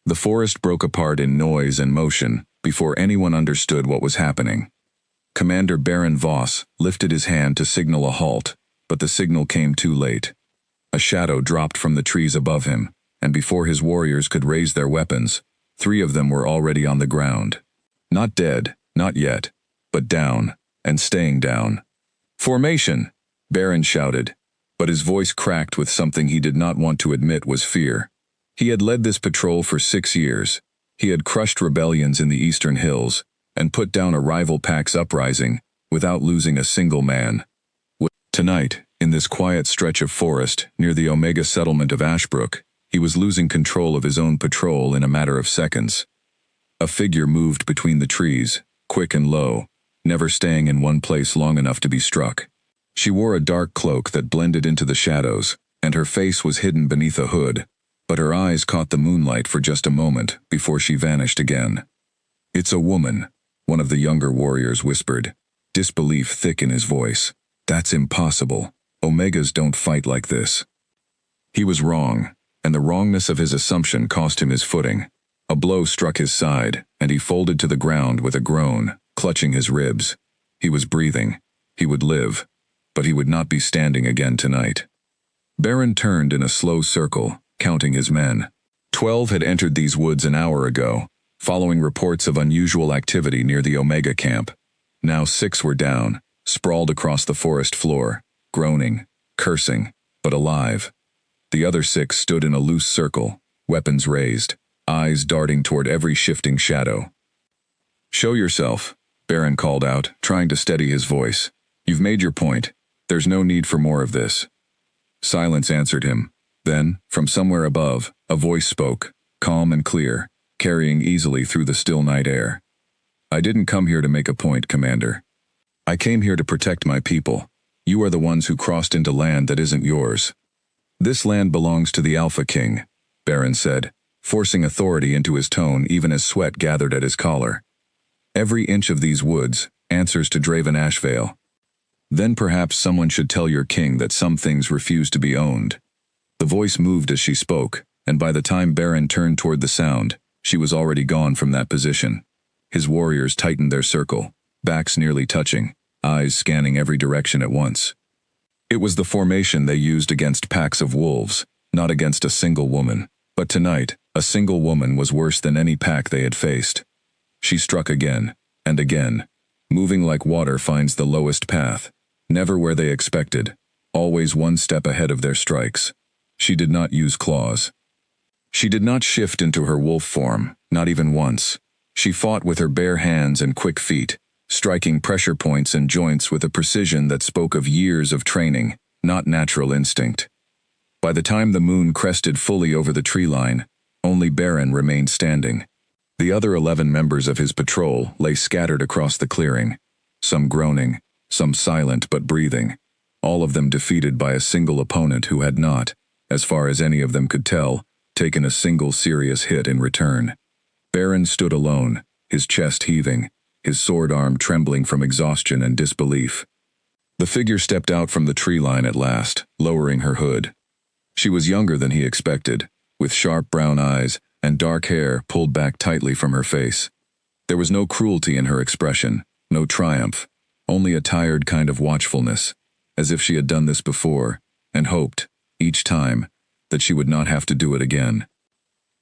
The forest broke apart in noise and motion before anyone understood what was happening. Commander Baron Voss lifted his hand to signal a halt, but the signal came too late. A shadow dropped from the trees above him, and before his warriors could raise their weapons, 3 of them were already on the ground. Not dead, not yet, but down, and staying down. "Formation!" Baron shouted, but his voice cracked with something he did not want to admit was fear. He had led this patrol for 6 years. He had crushed rebellions in the eastern hills, and put down a rival pack's uprising without losing a single man. Tonight, in this quiet stretch of forest near the Omega settlement of Ashbrook, he was losing control of his own patrol in a matter of seconds. A figure moved between the trees, quick and low, never staying in one place long enough to be struck. She wore a dark cloak that blended into the shadows, and her face was hidden beneath a hood, but her eyes caught the moonlight for just a moment before she vanished again. "It's a woman," one of the younger warriors whispered, disbelief thick in his voice. "That's impossible. Omegas don't fight like this." He was wrong, and the wrongness of his assumption cost him his footing. A blow struck his side, and he folded to the ground with a groan, clutching his ribs. He was breathing. He would live, but he would not be standing again tonight. Baron turned in a slow circle, counting his men. 12 had entered these woods an hour ago, following reports of unusual activity near the Omega camp. Now 6 were down, sprawled across the forest floor, groaning, cursing, but alive. The other 6 stood in a loose circle, weapons raised, eyes darting toward every shifting shadow. "Show yourself," Baron called out, trying to steady his voice. "You've made your point. There's no need for more of this." Silence answered him. Then, from somewhere above, a voice spoke, calm and clear, carrying easily through the still night air. "I didn't come here to make a point, Commander. I came here to protect my people. You are the ones who crossed into land that isn't yours." "This land belongs to the Alpha King," Baron said, forcing authority into his tone even as sweat gathered at his collar. "Every inch of these woods answers to Draven Ashvale. Then perhaps someone should tell your king that some things refuse to be owned." The voice moved as she spoke, and by the time Baron turned toward the sound, she was already gone from that position. His warriors tightened their circle, backs nearly touching, eyes scanning every direction at once. It was the formation they used against packs of wolves, not against a single woman. But tonight, a single woman was worse than any pack they had faced. She struck again, and again. Moving like water finds the lowest path, never where they expected, always one step ahead of their strikes. She did not use claws. She did not shift into her wolf form, not even once. She fought with her bare hands and quick feet, striking pressure points and joints with a precision that spoke of years of training, not natural instinct. By the time the moon crested fully over the tree line, only Baron remained standing. The other 11 members of his patrol lay scattered across the clearing, some groaning, some silent but breathing, all of them defeated by a single opponent who had not, as far as any of them could tell, taken a single serious hit in return. Baron stood alone, his chest heaving, his sword arm trembling from exhaustion and disbelief. The figure stepped out from the tree line at last, lowering her hood. She was younger than he expected, with sharp brown eyes and dark hair pulled back tightly from her face. There was no cruelty in her expression, no triumph, only a tired kind of watchfulness, as if she had done this before, and hoped, each time, that she would not have to do it again.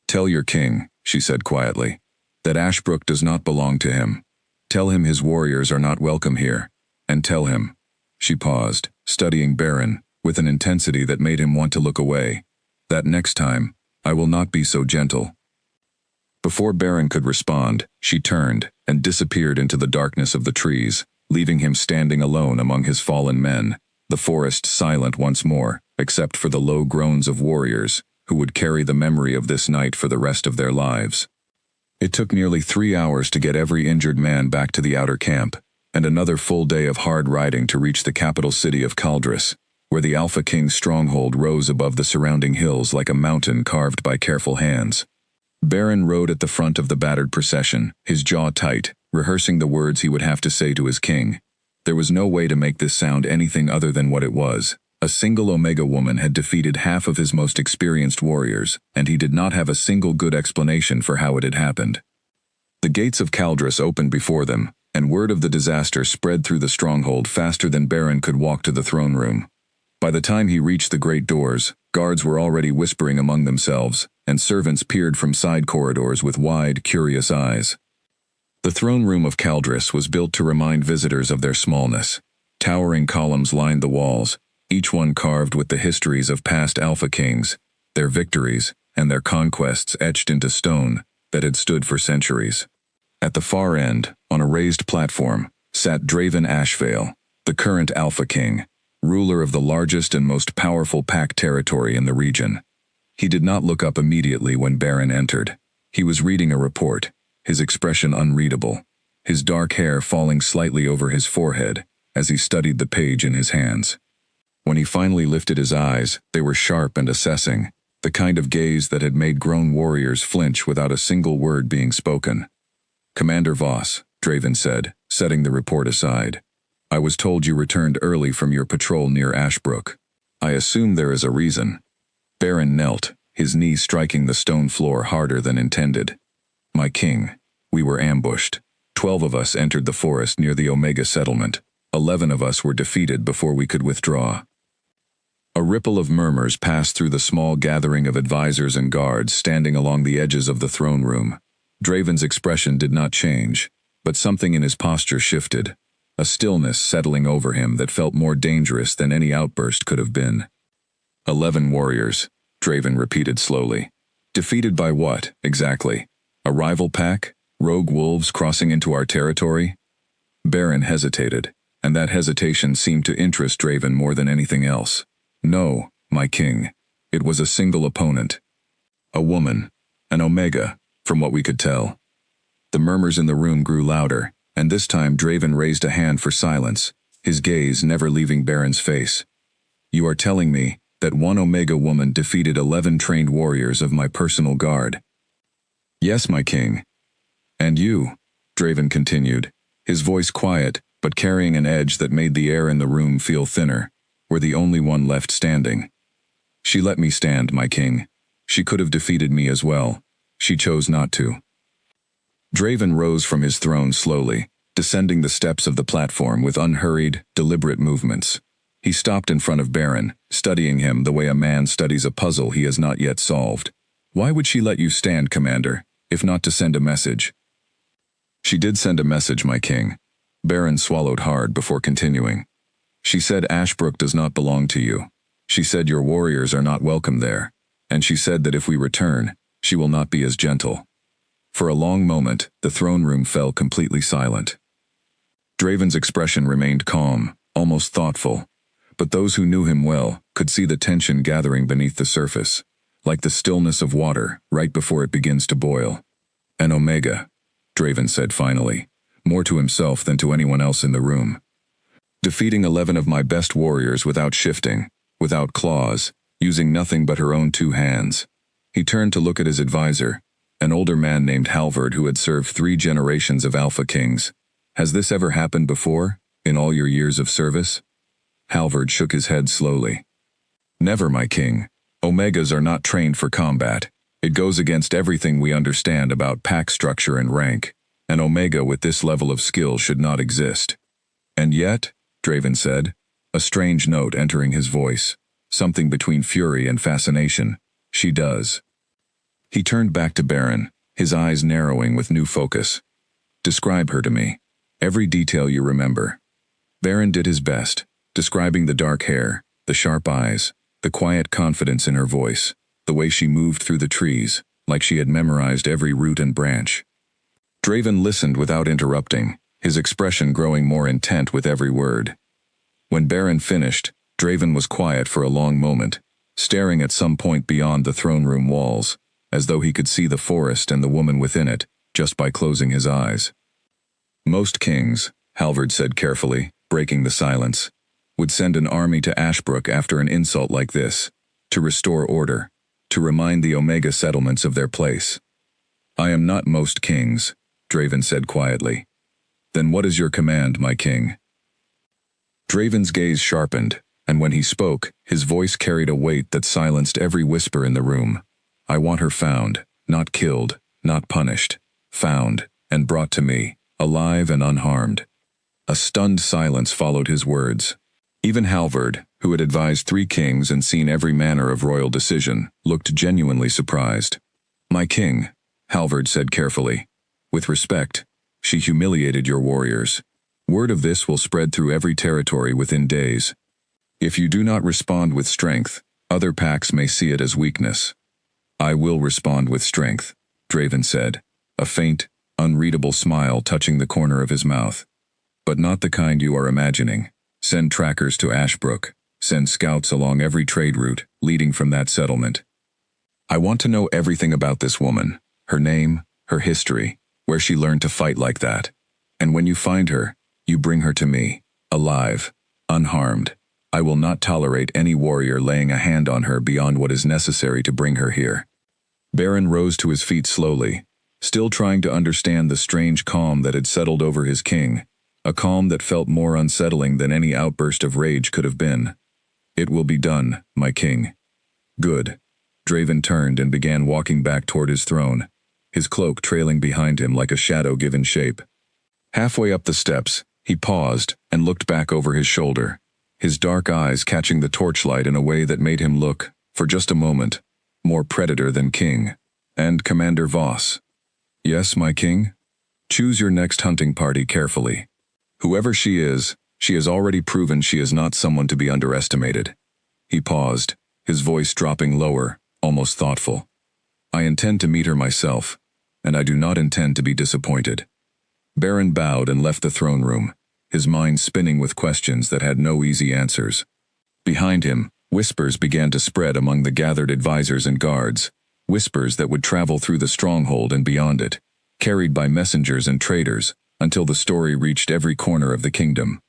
"Tell your king," she said quietly, "that Ashbrook does not belong to him. Tell him his warriors are not welcome here, and tell him." She paused, studying Baron, with an intensity that made him want to look away, "that next time, I will not be so gentle." Before Baron could respond, she turned and disappeared into the darkness of the trees, leaving him standing alone among his fallen men, the forest silent once more, except for the low groans of warriors, who would carry the memory of this night for the rest of their lives. It took nearly 3 hours to get every injured man back to the outer camp, and another full day of hard riding to reach the capital city of Caldris, where the Alpha King's stronghold rose above the surrounding hills like a mountain carved by careful hands. Baron rode at the front of the battered procession, his jaw tight, rehearsing the words he would have to say to his king. There was no way to make this sound anything other than what it was, A single Omega woman had defeated half of his most experienced warriors, and he did not have a single good explanation for how it had happened. The gates of Caldrus opened before them, and word of the disaster spread through the stronghold faster than Beren could walk to the throne room. By the time he reached the great doors, guards were already whispering among themselves, and servants peered from side corridors with wide, curious eyes. The throne room of Caldrus was built to remind visitors of their smallness. Towering columns lined the walls, each one carved with the histories of past Alpha Kings, their victories, and their conquests etched into stone that had stood for centuries. At the far end, on a raised platform, sat Draven Ashvale, the current Alpha King, ruler of the largest and most powerful pack territory in the region. He did not look up immediately when Beren entered. He was reading a report, his expression unreadable, his dark hair falling slightly over his forehead as he studied the page in his hands. When he finally lifted his eyes, they were sharp and assessing, the kind of gaze that had made grown warriors flinch without a single word being spoken. "Commander Voss," Draven said, setting the report aside. "I was told you returned early from your patrol near Ashbrook. I assume there is a reason." Beren knelt, his knees striking the stone floor harder than intended. "My king, we were ambushed. 12 of us entered the forest near the Omega settlement. 11 of us were defeated before we could withdraw." A ripple of murmurs passed through the small gathering of advisors and guards standing along the edges of the throne room. Draven's expression did not change, but something in his posture shifted, a stillness settling over him that felt more dangerous than any outburst could have been. 11 warriors, Draven repeated slowly. Defeated by what, exactly? A rival pack? Rogue wolves crossing into our territory? Beren hesitated, and that hesitation seemed to interest Draven more than anything else. "No, my king. It was a single opponent. A woman. An Omega, from what we could tell." The murmurs in the room grew louder, and this time Draven raised a hand for silence, his gaze never leaving Beren's face. "You are telling me that one Omega woman defeated 11 trained warriors of my personal guard?" "Yes, my king." "And you," Draven continued, his voice quiet but carrying an edge that made the air in the room feel thinner, were the only one left standing. "She let me stand, my king. She could have defeated me as well. She chose not to." Draven rose from his throne slowly, descending the steps of the platform with unhurried, deliberate movements. He stopped in front of Beren, studying him the way a man studies a puzzle he has not yet solved. "Why would she let you stand, Commander, if not to send a message?" "She did send a message, my king." Beren swallowed hard before continuing. "She said Ashbrook does not belong to you. She said your warriors are not welcome there, and she said that if we return, she will not be as gentle." For a long moment, the throne room fell completely silent. Draven's expression remained calm, almost thoughtful, but those who knew him well could see the tension gathering beneath the surface, like the stillness of water right before it begins to boil. "An Omega," Draven said finally, more to himself than to anyone else in the room. "Defeating 11 of my best warriors without shifting, without claws, using nothing but her own 2 hands." He turned to look at his advisor, an older man named Halvard who had served 3 generations of Alpha Kings. "Has this ever happened before, in all your years of service?" Halvard shook his head slowly. "Never, my king. Omegas are not trained for combat. It goes against everything we understand about pack structure and rank. An Omega with this level of skill should not exist." "And yet," Draven said, a strange note entering his voice, something between fury and fascination, "she does." He turned back to Beren, his eyes narrowing with new focus. "Describe her to me. Every detail you remember." Beren did his best, describing the dark hair, the sharp eyes, the quiet confidence in her voice, the way she moved through the trees, like she had memorized every root and branch. Draven listened without interrupting, his expression growing more intent with every word. When Beren finished, Draven was quiet for a long moment, staring at some point beyond the throne room walls, as though he could see the forest and the woman within it, just by closing his eyes. "Most kings," Halvard said carefully, breaking the silence, "would send an army to Ashbrook after an insult like this, to restore order, to remind the Omega settlements of their place. I am not most kings," Draven said quietly. "Then what is your command, my king?" Draven's gaze sharpened, And when he spoke, his voice carried a weight that silenced every whisper in the room. I want her found, not killed, not punished. Found, and brought to me, alive and unharmed. A stunned silence followed his words. Even Halvard, who had advised 3 kings and seen every manner of royal decision, looked genuinely surprised. My king, Halvard said carefully. With respect, she humiliated your warriors. Word of this will spread through every territory within days. If you do not respond with strength, other packs may see it as weakness. I will respond with strength, Draven said, a faint, unreadable smile touching the corner of his mouth. But not the kind you are imagining. Send trackers to Ashbrook. Send scouts along every trade route leading from that settlement. I want to know everything about this woman, her name, her history, where she learned to fight like that. And when you find her, you bring her to me, alive, unharmed. I will not tolerate any warrior laying a hand on her beyond what is necessary to bring her here. Baron rose to his feet slowly, still trying to understand the strange calm that had settled over his king, a calm that felt more unsettling than any outburst of rage could have been. It will be done, my king. Good. Draven turned and began walking back toward his throne, his cloak trailing behind him like a shadow given shape. Halfway up the steps, he paused and looked back over his shoulder, his dark eyes catching the torchlight in a way that made him look, for just a moment, more predator than king. And Commander Voss. Yes, my king? Choose your next hunting party carefully. Whoever she has already proven she is not someone to be underestimated. He paused, his voice dropping lower, almost thoughtful. I intend to meet her myself, and I do not intend to be disappointed. Baron bowed and left the throne room, his mind spinning with questions that had no easy answers. Behind him, whispers began to spread among the gathered advisors and guards, whispers that would travel through the stronghold and beyond it, carried by messengers and traders, until the story reached every corner of the kingdom.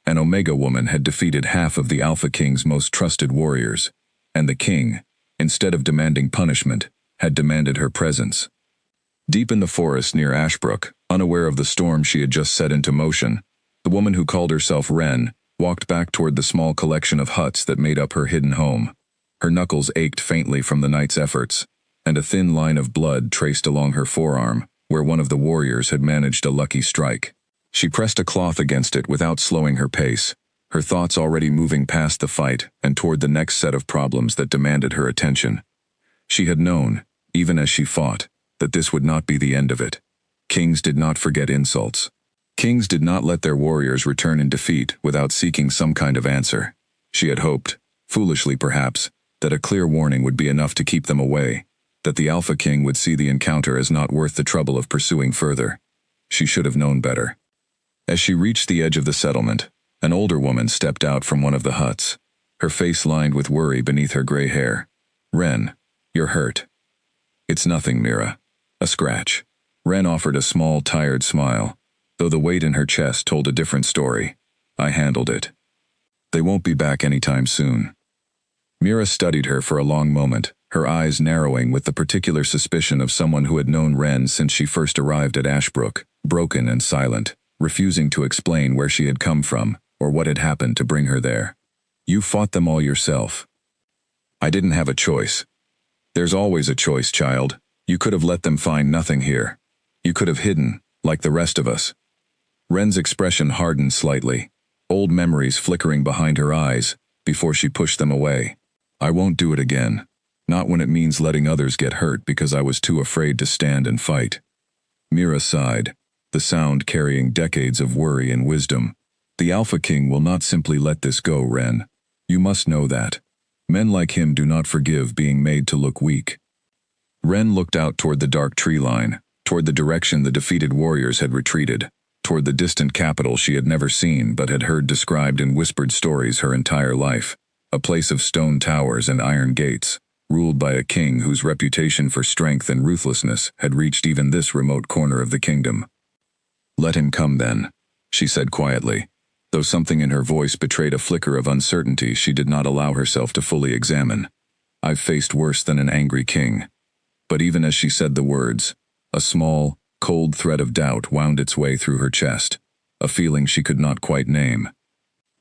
An Omega woman had defeated half of the Alpha King's most trusted warriors, and the king, instead of demanding punishment, had demanded her presence. Deep in the forest near Ashbrook, unaware of the storm she had just set into motion, the woman who called herself Wren walked back toward the small collection of huts that made up her hidden home. Her knuckles ached faintly from the night's efforts, and a thin line of blood traced along her forearm, where one of the warriors had managed a lucky strike. She pressed a cloth against it without slowing her pace, her thoughts already moving past the fight and toward the next set of problems that demanded her attention. She had known, even as she fought, that this would not be the end of it. Kings did not forget insults. Kings did not let their warriors return in defeat without seeking some kind of answer. She had hoped, foolishly perhaps, that a clear warning would be enough to keep them away, that the Alpha King would see the encounter as not worth the trouble of pursuing further. She should have known better. As she reached the edge of the settlement, an older woman stepped out from one of the huts, her face lined with worry beneath her gray hair. Wren, you're hurt. It's nothing, Mira. A scratch. Wren offered a small, tired smile, though the weight in her chest told a different story. I handled it. They won't be back anytime soon. Mira studied her for a long moment, her eyes narrowing with the particular suspicion of someone who had known Wren since she first arrived at Ashbrook, broken and silent, refusing to explain where she had come from or what had happened to bring her there. You fought them all yourself. I didn't have a choice. There's always a choice, child. You could have let them find nothing here. You could have hidden, like the rest of us. Wren's expression hardened slightly, old memories flickering behind her eyes, before she pushed them away. I won't do it again. Not when it means letting others get hurt because I was too afraid to stand and fight. Mira sighed, the sound carrying decades of worry and wisdom. The Alpha King will not simply let this go, Wren. You must know that. Men like him do not forgive being made to look weak. Wren looked out toward the dark tree line, toward the direction the defeated warriors had retreated, toward the distant capital she had never seen but had heard described in whispered stories her entire life, a place of stone towers and iron gates, ruled by a king whose reputation for strength and ruthlessness had reached even this remote corner of the kingdom. Let him come then, she said quietly, though something in her voice betrayed a flicker of uncertainty she did not allow herself to fully examine. I've faced worse than an angry king. But even as she said the words, a small, cold thread of doubt wound its way through her chest, a feeling she could not quite name.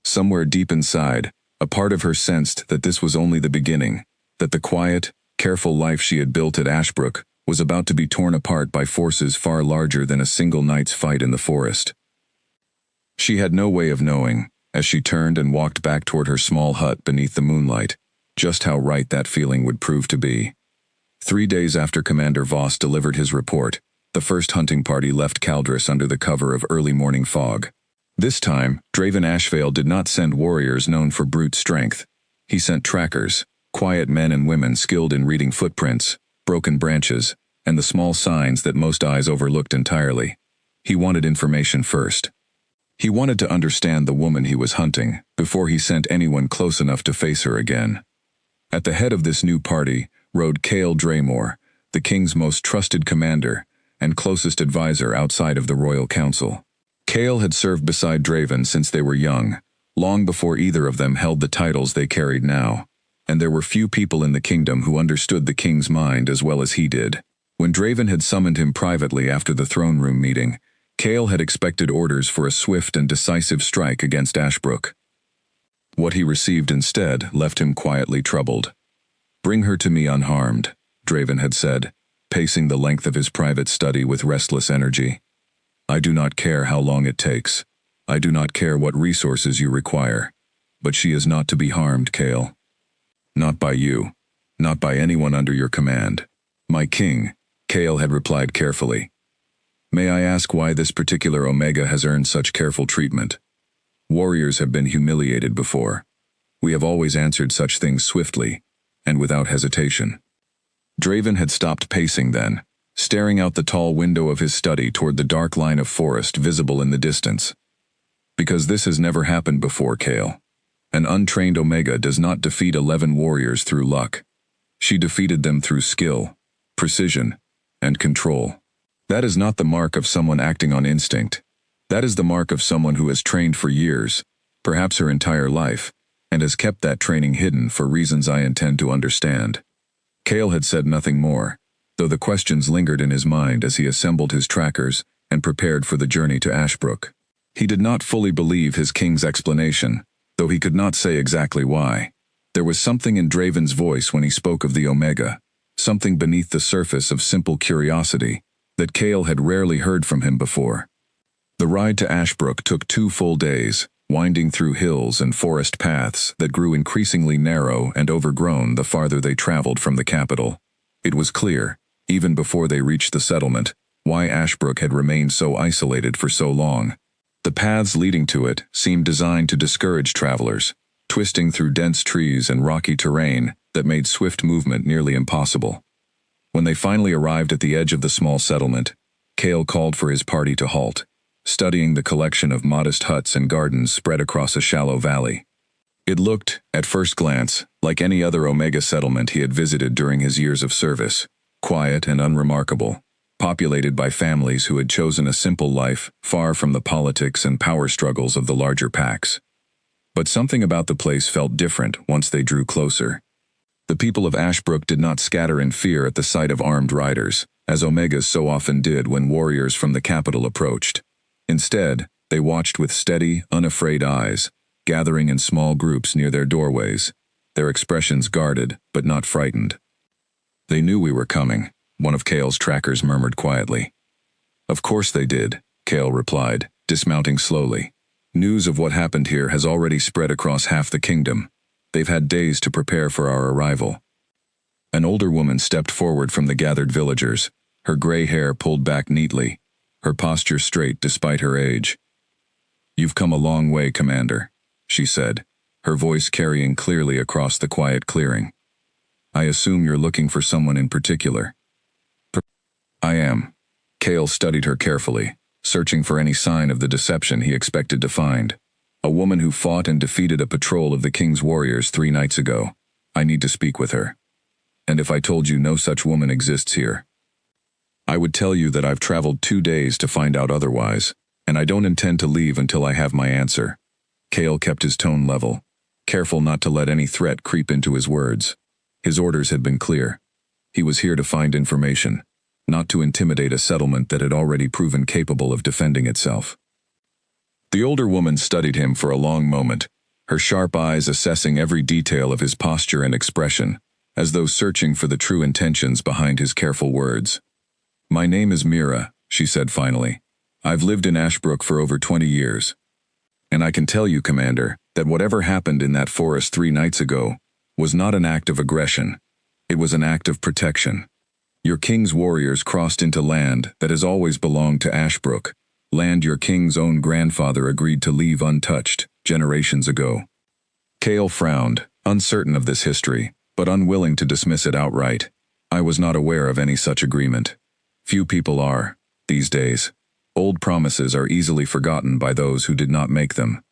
Somewhere deep inside, A part of her sensed that this was only the beginning, that the quiet, careful life she had built at Ashbrook was about to be torn apart by forces far larger than a single night's fight in the forest. She had no way of knowing, as she turned and walked back toward her small hut beneath the moonlight, just how right that feeling would prove to be. 3 days after Commander Voss delivered his report, the first hunting party left Caldris under the cover of early morning fog. This time, Draven Ashvale did not send warriors known for brute strength. He sent trackers, quiet men and women skilled in reading footprints, broken branches, and the small signs that most eyes overlooked entirely. He wanted information first. He wanted to understand the woman he was hunting before he sent anyone close enough to face her again. At the head of this new party rode Cale Draymore, the king's most trusted commander and closest advisor outside of the royal council. Cale had served beside Draven since they were young, long before either of them held the titles they carried now, and there were few people in the kingdom who understood the king's mind as well as he did. When Draven had summoned him privately after the throne room meeting, Cale had expected orders for a swift and decisive strike against Ashbrook. What he received instead left him quietly troubled. "Bring her to me unharmed," Draven had said, pacing the length of his private study with restless energy. "I do not care how long it takes. I do not care what resources you require. But she is not to be harmed, Cale. Not by you. Not by anyone under your command." "My king," Cale had replied carefully. "May I ask why this particular Omega has earned such careful treatment? Warriors have been humiliated before. We have always answered such things swiftly, and without hesitation." Draven had stopped pacing then, staring out the tall window of his study toward the dark line of forest visible in the distance. "Because this has never happened before, Cale. An untrained Omega does not defeat 11 warriors through luck. She defeated them through skill, precision, and control. That is not the mark of someone acting on instinct. That is the mark of someone who has trained for years, perhaps her entire life, and has kept that training hidden for reasons I intend to understand." Cale had said nothing more, though the questions lingered in his mind as he assembled his trackers and prepared for the journey to Ashbrook. He did not fully believe his king's explanation, though he could not say exactly why. There was something in Draven's voice when he spoke of the Omega, something beneath the surface of simple curiosity, that Cale had rarely heard from him before. The ride to Ashbrook took 2 full days, winding through hills and forest paths that grew increasingly narrow and overgrown the farther they traveled from the capital. It was clear, even before they reached the settlement, why Ashbrook had remained so isolated for so long. The paths leading to it seemed designed to discourage travelers, twisting through dense trees and rocky terrain that made swift movement nearly impossible. When they finally arrived at the edge of the small settlement, Cale called for his party to halt, studying the collection of modest huts and gardens spread across a shallow valley. It looked, at first glance, like any other Omega settlement he had visited during his years of service, quiet and unremarkable, populated by families who had chosen a simple life far from the politics and power struggles of the larger packs. But something about the place felt different once they drew closer. The people of Ashbrook did not scatter in fear at the sight of armed riders, as Omegas so often did when warriors from the capital approached. Instead, they watched with steady, unafraid eyes, gathering in small groups near their doorways, their expressions guarded but not frightened. "They knew we were coming," one of Cale's trackers murmured quietly. "Of course they did," Cale replied, dismounting slowly. "News of what happened here has already spread across half the kingdom. They've had days to prepare for our arrival." An older woman stepped forward from the gathered villagers, her gray hair pulled back neatly, her posture straight despite her age. "You've come a long way, Commander," she said, her voice carrying clearly across the quiet clearing. "I assume you're looking for someone in particular." "I am." Cale studied her carefully, searching for any sign of the deception he expected to find. "A woman who fought and defeated a patrol of the king's warriors 3 nights ago. I need to speak with her. And if I told you no such woman exists here, I would tell you that I've traveled 2 days to find out otherwise, and I don't intend to leave until I have my answer." Cale kept his tone level, careful not to let any threat creep into his words. His orders had been clear. He was here to find information, not to intimidate a settlement that had already proven capable of defending itself. The older woman studied him for a long moment, her sharp eyes assessing every detail of his posture and expression, as though searching for the true intentions behind his careful words. "My name is Mira," she said finally. "I've lived in Ashbrook for over 20 years. And I can tell you, Commander, that whatever happened in that forest 3 nights ago was not an act of aggression. It was an act of protection. Your king's warriors crossed into land that has always belonged to Ashbrook, land your king's own grandfather agreed to leave untouched generations ago." Cale frowned, uncertain of this history, but unwilling to dismiss it outright. "I was not aware of any such agreement. Few people are, these days. Old promises are easily forgotten by those who did not make them."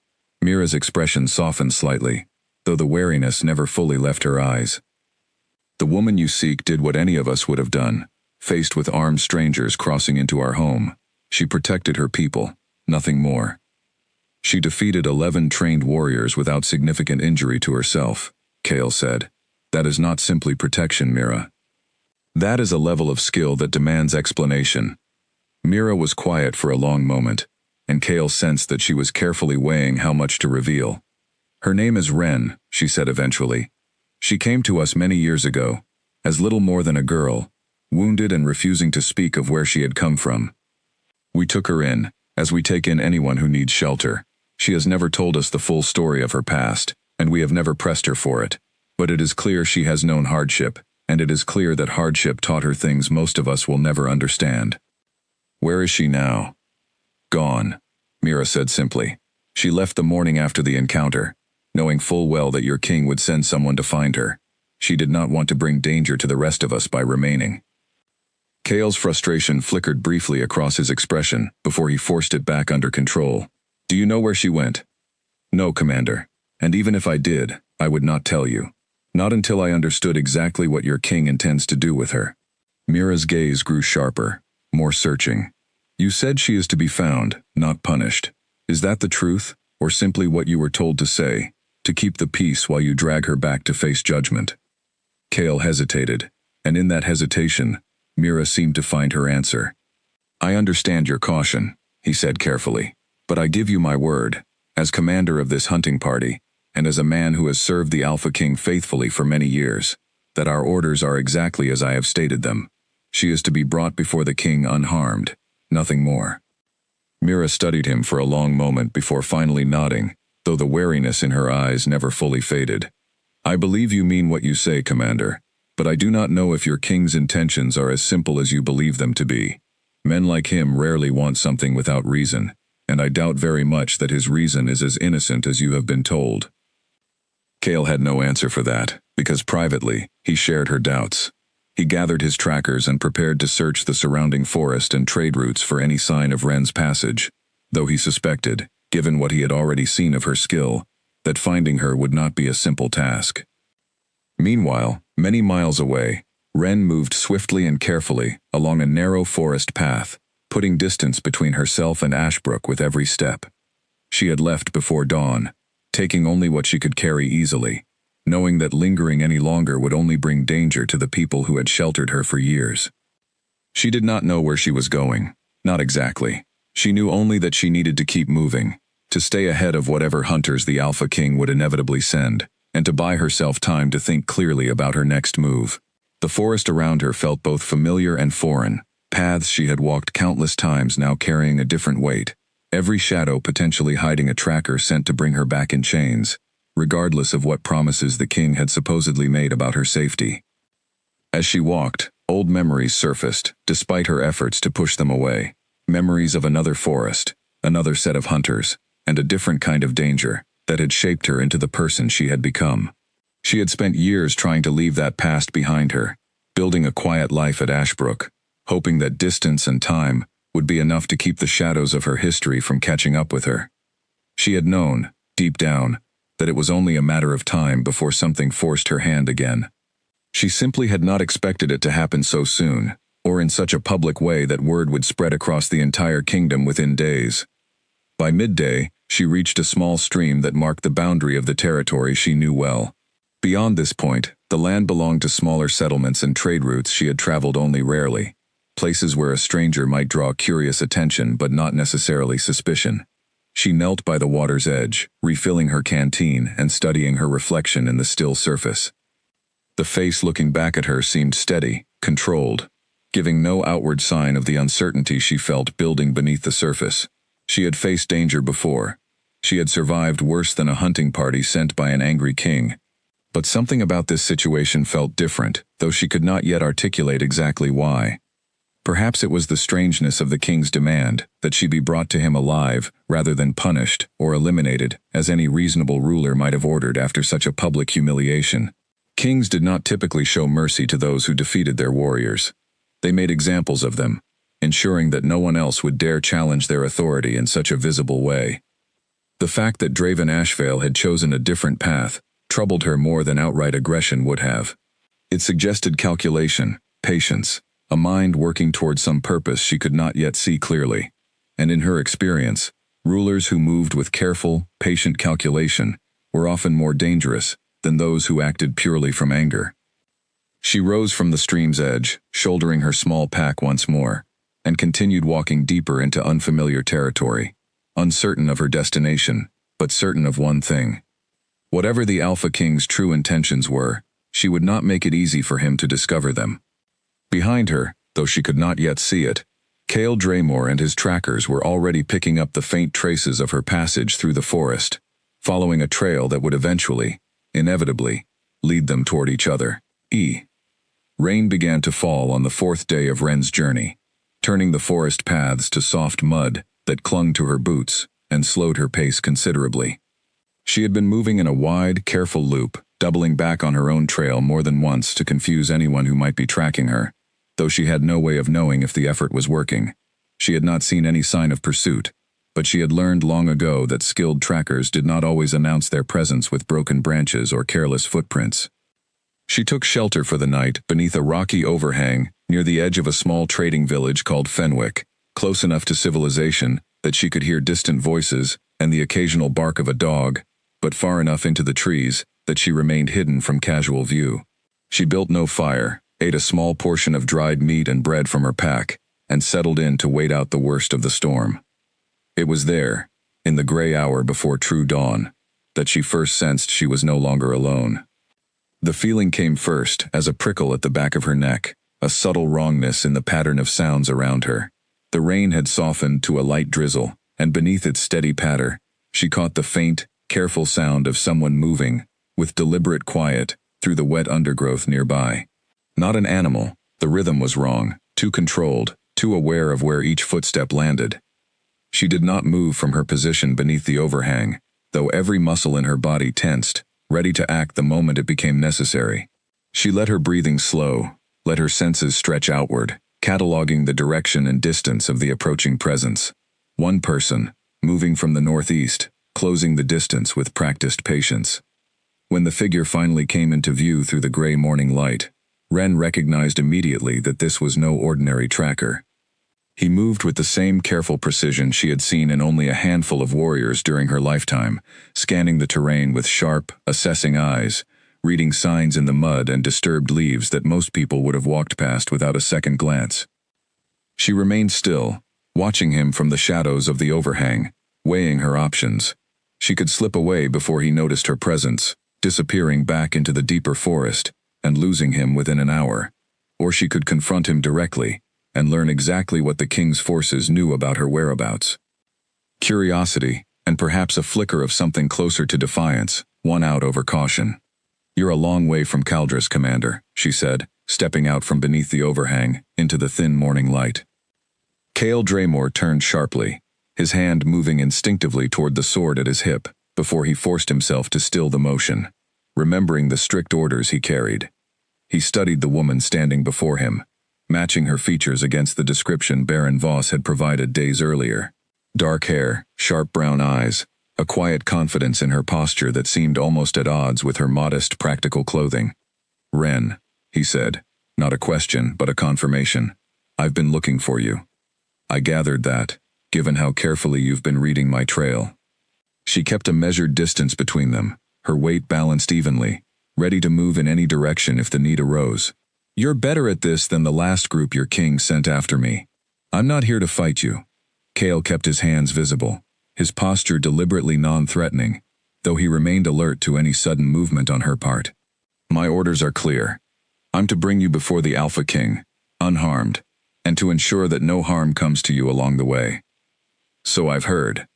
Mira's expression softened slightly, though the wariness never fully left her eyes. "The woman you seek did what any of us would have done, faced with armed strangers crossing into our home. She protected her people, nothing more. She defeated 11 trained warriors without significant injury to herself," Cale said. "That is not simply protection, Mira. That is a level of skill that demands explanation." Mira was quiet for a long moment, and Cale sensed that she was carefully weighing how much to reveal. "Her name is Wren," she said eventually. "She came to us many years ago, as little more than a girl, wounded and refusing to speak of where she had come from. We took her in, as we take in anyone who needs shelter. She has never told us the full story of her past, and we have never pressed her for it. But it is clear she has known hardship, and it is clear that hardship taught her things most of us will never understand." "Where is she now?" "Gone," Mira said simply. "She left the morning after the encounter, knowing full well that your king would send someone to find her. She did not want to bring danger to the rest of us by remaining." Cale's frustration flickered briefly across his expression before he forced it back under control. "Do you know where she went?" "No, Commander. And even if I did, I would not tell you. Not until I understood exactly what your king intends to do with her." Mira's gaze grew sharper, more searching. "You said she is to be found, not punished. Is that the truth, or simply what you were told to say, to keep the peace while you drag her back to face judgment?" Cale hesitated, and in that hesitation, Mira seemed to find her answer. "I understand your caution," he said carefully, "but I give you my word, as commander of this hunting party, and as a man who has served the Alpha King faithfully for many years, that our orders are exactly as I have stated them. She is to be brought before the king unharmed, nothing more." Mira studied him for a long moment before finally nodding, though the wariness in her eyes never fully faded. "I believe you mean what you say, Commander, but I do not know if your king's intentions are as simple as you believe them to be. Men like him rarely want something without reason, and I doubt very much that his reason is as innocent as you have been told." Cale had no answer for that, because privately, he shared her doubts. He gathered his trackers and prepared to search the surrounding forest and trade routes for any sign of Wren's passage, though he suspected, given what he had already seen of her skill, that finding her would not be a simple task. Meanwhile, many miles away, Wren moved swiftly and carefully along a narrow forest path, putting distance between herself and Ashbrook with every step. She had left before dawn, taking only what she could carry easily, knowing that lingering any longer would only bring danger to the people who had sheltered her for years. She did not know where she was going, not exactly. She knew only that she needed to keep moving, to stay ahead of whatever hunters the Alpha King would inevitably send, and to buy herself time to think clearly about her next move. The forest around her felt both familiar and foreign, paths she had walked countless times now carrying a different weight, every shadow potentially hiding a tracker sent to bring her back in chains, regardless of what promises the king had supposedly made about her safety. As she walked, old memories surfaced, despite her efforts to push them away. Memories of another forest, another set of hunters, and a different kind of danger that had shaped her into the person she had become. She had spent years trying to leave that past behind her, building a quiet life at Ashbrook, hoping that distance and time would be enough to keep the shadows of her history from catching up with her. She had known, deep down, that it was only a matter of time before something forced her hand again. She simply had not expected it to happen so soon, or in such a public way that word would spread across the entire kingdom within days. By midday, she reached a small stream that marked the boundary of the territory she knew well. Beyond this point, the land belonged to smaller settlements and trade routes she had traveled only rarely, places where a stranger might draw curious attention but not necessarily suspicion. She knelt by the water's edge, refilling her canteen and studying her reflection in the still surface. The face looking back at her seemed steady, controlled, giving no outward sign of the uncertainty she felt building beneath the surface. She had faced danger before. She had survived worse than a hunting party sent by an angry king. But something about this situation felt different, though she could not yet articulate exactly why. Perhaps it was the strangeness of the king's demand, that she be brought to him alive, rather than punished or eliminated, as any reasonable ruler might have ordered after such a public humiliation. Kings did not typically show mercy to those who defeated their warriors. They made examples of them, ensuring that no one else would dare challenge their authority in such a visible way. The fact that Draven Ashvale had chosen a different path troubled her more than outright aggression would have. It suggested calculation, patience, a mind working toward some purpose she could not yet see clearly. And in her experience, rulers who moved with careful, patient calculation were often more dangerous than those who acted purely from anger. She rose from the stream's edge, shouldering her small pack once more, and continued walking deeper into unfamiliar territory, uncertain of her destination, but certain of one thing. Whatever the Alpha King's true intentions were, she would not make it easy for him to discover them. Behind her, though she could not yet see it, Cale Draymore and his trackers were already picking up the faint traces of her passage through the forest, following a trail that would eventually, inevitably, lead them toward each other. Rain began to fall on the fourth day of Ren's journey, turning the forest paths to soft mud that clung to her boots and slowed her pace considerably. She had been moving in a wide, careful loop, doubling back on her own trail more than once to confuse anyone who might be tracking her, though she had no way of knowing if the effort was working. She had not seen any sign of pursuit, but she had learned long ago that skilled trackers did not always announce their presence with broken branches or careless footprints. She took shelter for the night beneath a rocky overhang near the edge of a small trading village called Fenwick, close enough to civilization that she could hear distant voices and the occasional bark of a dog, but far enough into the trees that she remained hidden from casual view. She built no fire, ate a small portion of dried meat and bread from her pack, and settled in to wait out the worst of the storm. It was there, in the gray hour before true dawn, that she first sensed she was no longer alone. The feeling came first as a prickle at the back of her neck, a subtle wrongness in the pattern of sounds around her. The rain had softened to a light drizzle, and beneath its steady patter, she caught the faint, careful sound of someone moving, with deliberate quiet, through the wet undergrowth nearby. Not an animal, the rhythm was wrong, too controlled, too aware of where each footstep landed. She did not move from her position beneath the overhang, though every muscle in her body tensed, ready to act the moment it became necessary. She let her breathing slow, let her senses stretch outward, cataloging the direction and distance of the approaching presence. One person, moving from the northeast, closing the distance with practiced patience. When the figure finally came into view through the gray morning light, Ren recognized immediately that this was no ordinary tracker. He moved with the same careful precision she had seen in only a handful of warriors during her lifetime, scanning the terrain with sharp, assessing eyes, reading signs in the mud and disturbed leaves that most people would have walked past without a second glance. She remained still, watching him from the shadows of the overhang, weighing her options. She could slip away before he noticed her presence, disappearing back into the deeper forest and losing him within an hour. Or she could confront him directly and learn exactly what the king's forces knew about her whereabouts. Curiosity, and perhaps a flicker of something closer to defiance, won out over caution. "You're a long way from Caldris, Commander," she said, stepping out from beneath the overhang into the thin morning light. Cale Draymore turned sharply, his hand moving instinctively toward the sword at his hip, before he forced himself to still the motion, remembering the strict orders he carried. He studied the woman standing before him, matching her features against the description Baron Voss had provided days earlier. Dark hair, sharp brown eyes, a quiet confidence in her posture that seemed almost at odds with her modest, practical clothing. "Ren," he said, not a question, but a confirmation. "I've been looking for you. I gathered that, given how carefully you've been reading my trail." She kept a measured distance between them, her weight balanced evenly, ready to move in any direction if the need arose. "You're better at this than the last group your king sent after me. I'm not here to fight you." Cale kept his hands visible, his posture deliberately non-threatening, though he remained alert to any sudden movement on her part. My orders are clear. I'm to bring you before the Alpha King, unharmed, and to ensure that no harm comes to you along the way. So I've heard.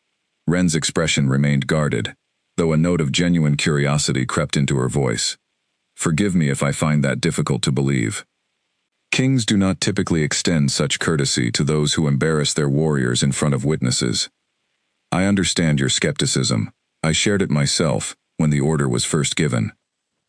Ren's expression remained guarded, though a note of genuine curiosity crept into her voice. Forgive me if I find that difficult to believe. Kings do not typically extend such courtesy to those who embarrass their warriors in front of witnesses. I understand your skepticism. I shared it myself when the order was first given.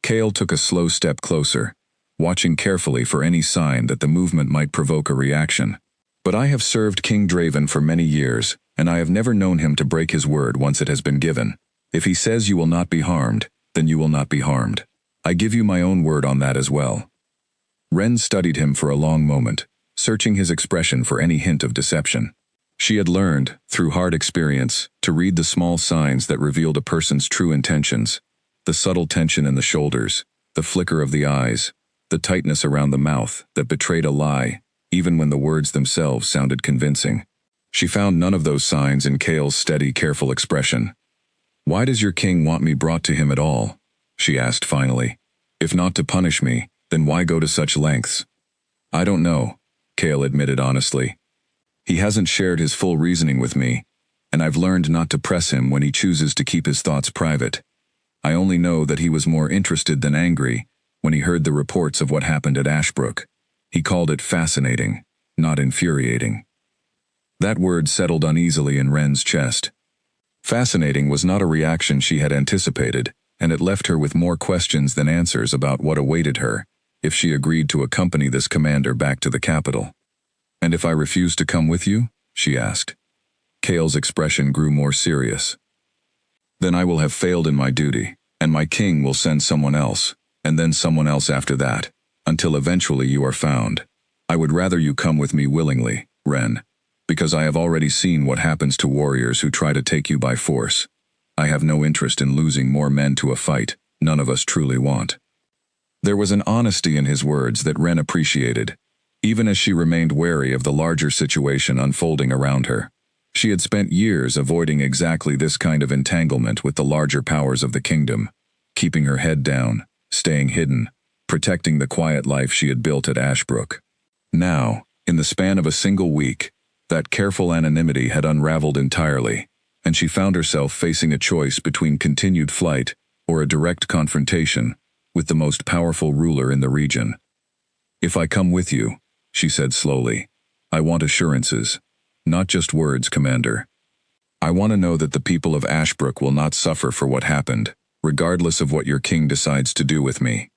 Kale took a slow step closer, watching carefully for any sign that the movement might provoke a reaction. But I have served King Draven for many years, and I have never known him to break his word once it has been given. If he says you will not be harmed, then you will not be harmed. I give you my own word on that as well. Ren studied him for a long moment, searching his expression for any hint of deception. She had learned, through hard experience, to read the small signs that revealed a person's true intentions, the subtle tension in the shoulders, the flicker of the eyes, the tightness around the mouth that betrayed a lie, even when the words themselves sounded convincing. She found none of those signs in Kale's steady, careful expression. Why does your king want me brought to him at all? She asked finally. If not to punish me, then why go to such lengths? I don't know, Kale admitted honestly. He hasn't shared his full reasoning with me, and I've learned not to press him when he chooses to keep his thoughts private. I only know that he was more interested than angry when he heard the reports of what happened at Ashbrook. He called it fascinating, not infuriating. That word settled uneasily in Ren's chest. Fascinating was not a reaction she had anticipated, and it left her with more questions than answers about what awaited her if she agreed to accompany this commander back to the capital. And if I refuse to come with you? She asked. Kale's expression grew more serious. Then I will have failed in my duty, and my king will send someone else, and then someone else after that, until eventually you are found. I would rather you come with me willingly, Ren, because I have already seen what happens to warriors who try to take you by force. I have no interest in losing more men to a fight none of us truly want. There was an honesty in his words that Ren appreciated, even as she remained wary of the larger situation unfolding around her. She had spent years avoiding exactly this kind of entanglement with the larger powers of the kingdom, keeping her head down, staying hidden, protecting the quiet life she had built at Ashbrook. Now, in the span of a single week, that careful anonymity had unraveled entirely, and she found herself facing a choice between continued flight or a direct confrontation with the most powerful ruler in the region. If I come with you, she said slowly, I want assurances, not just words, Commander. I want to know that the people of Ashbrook will not suffer for what happened, regardless of what your king decides to do with me.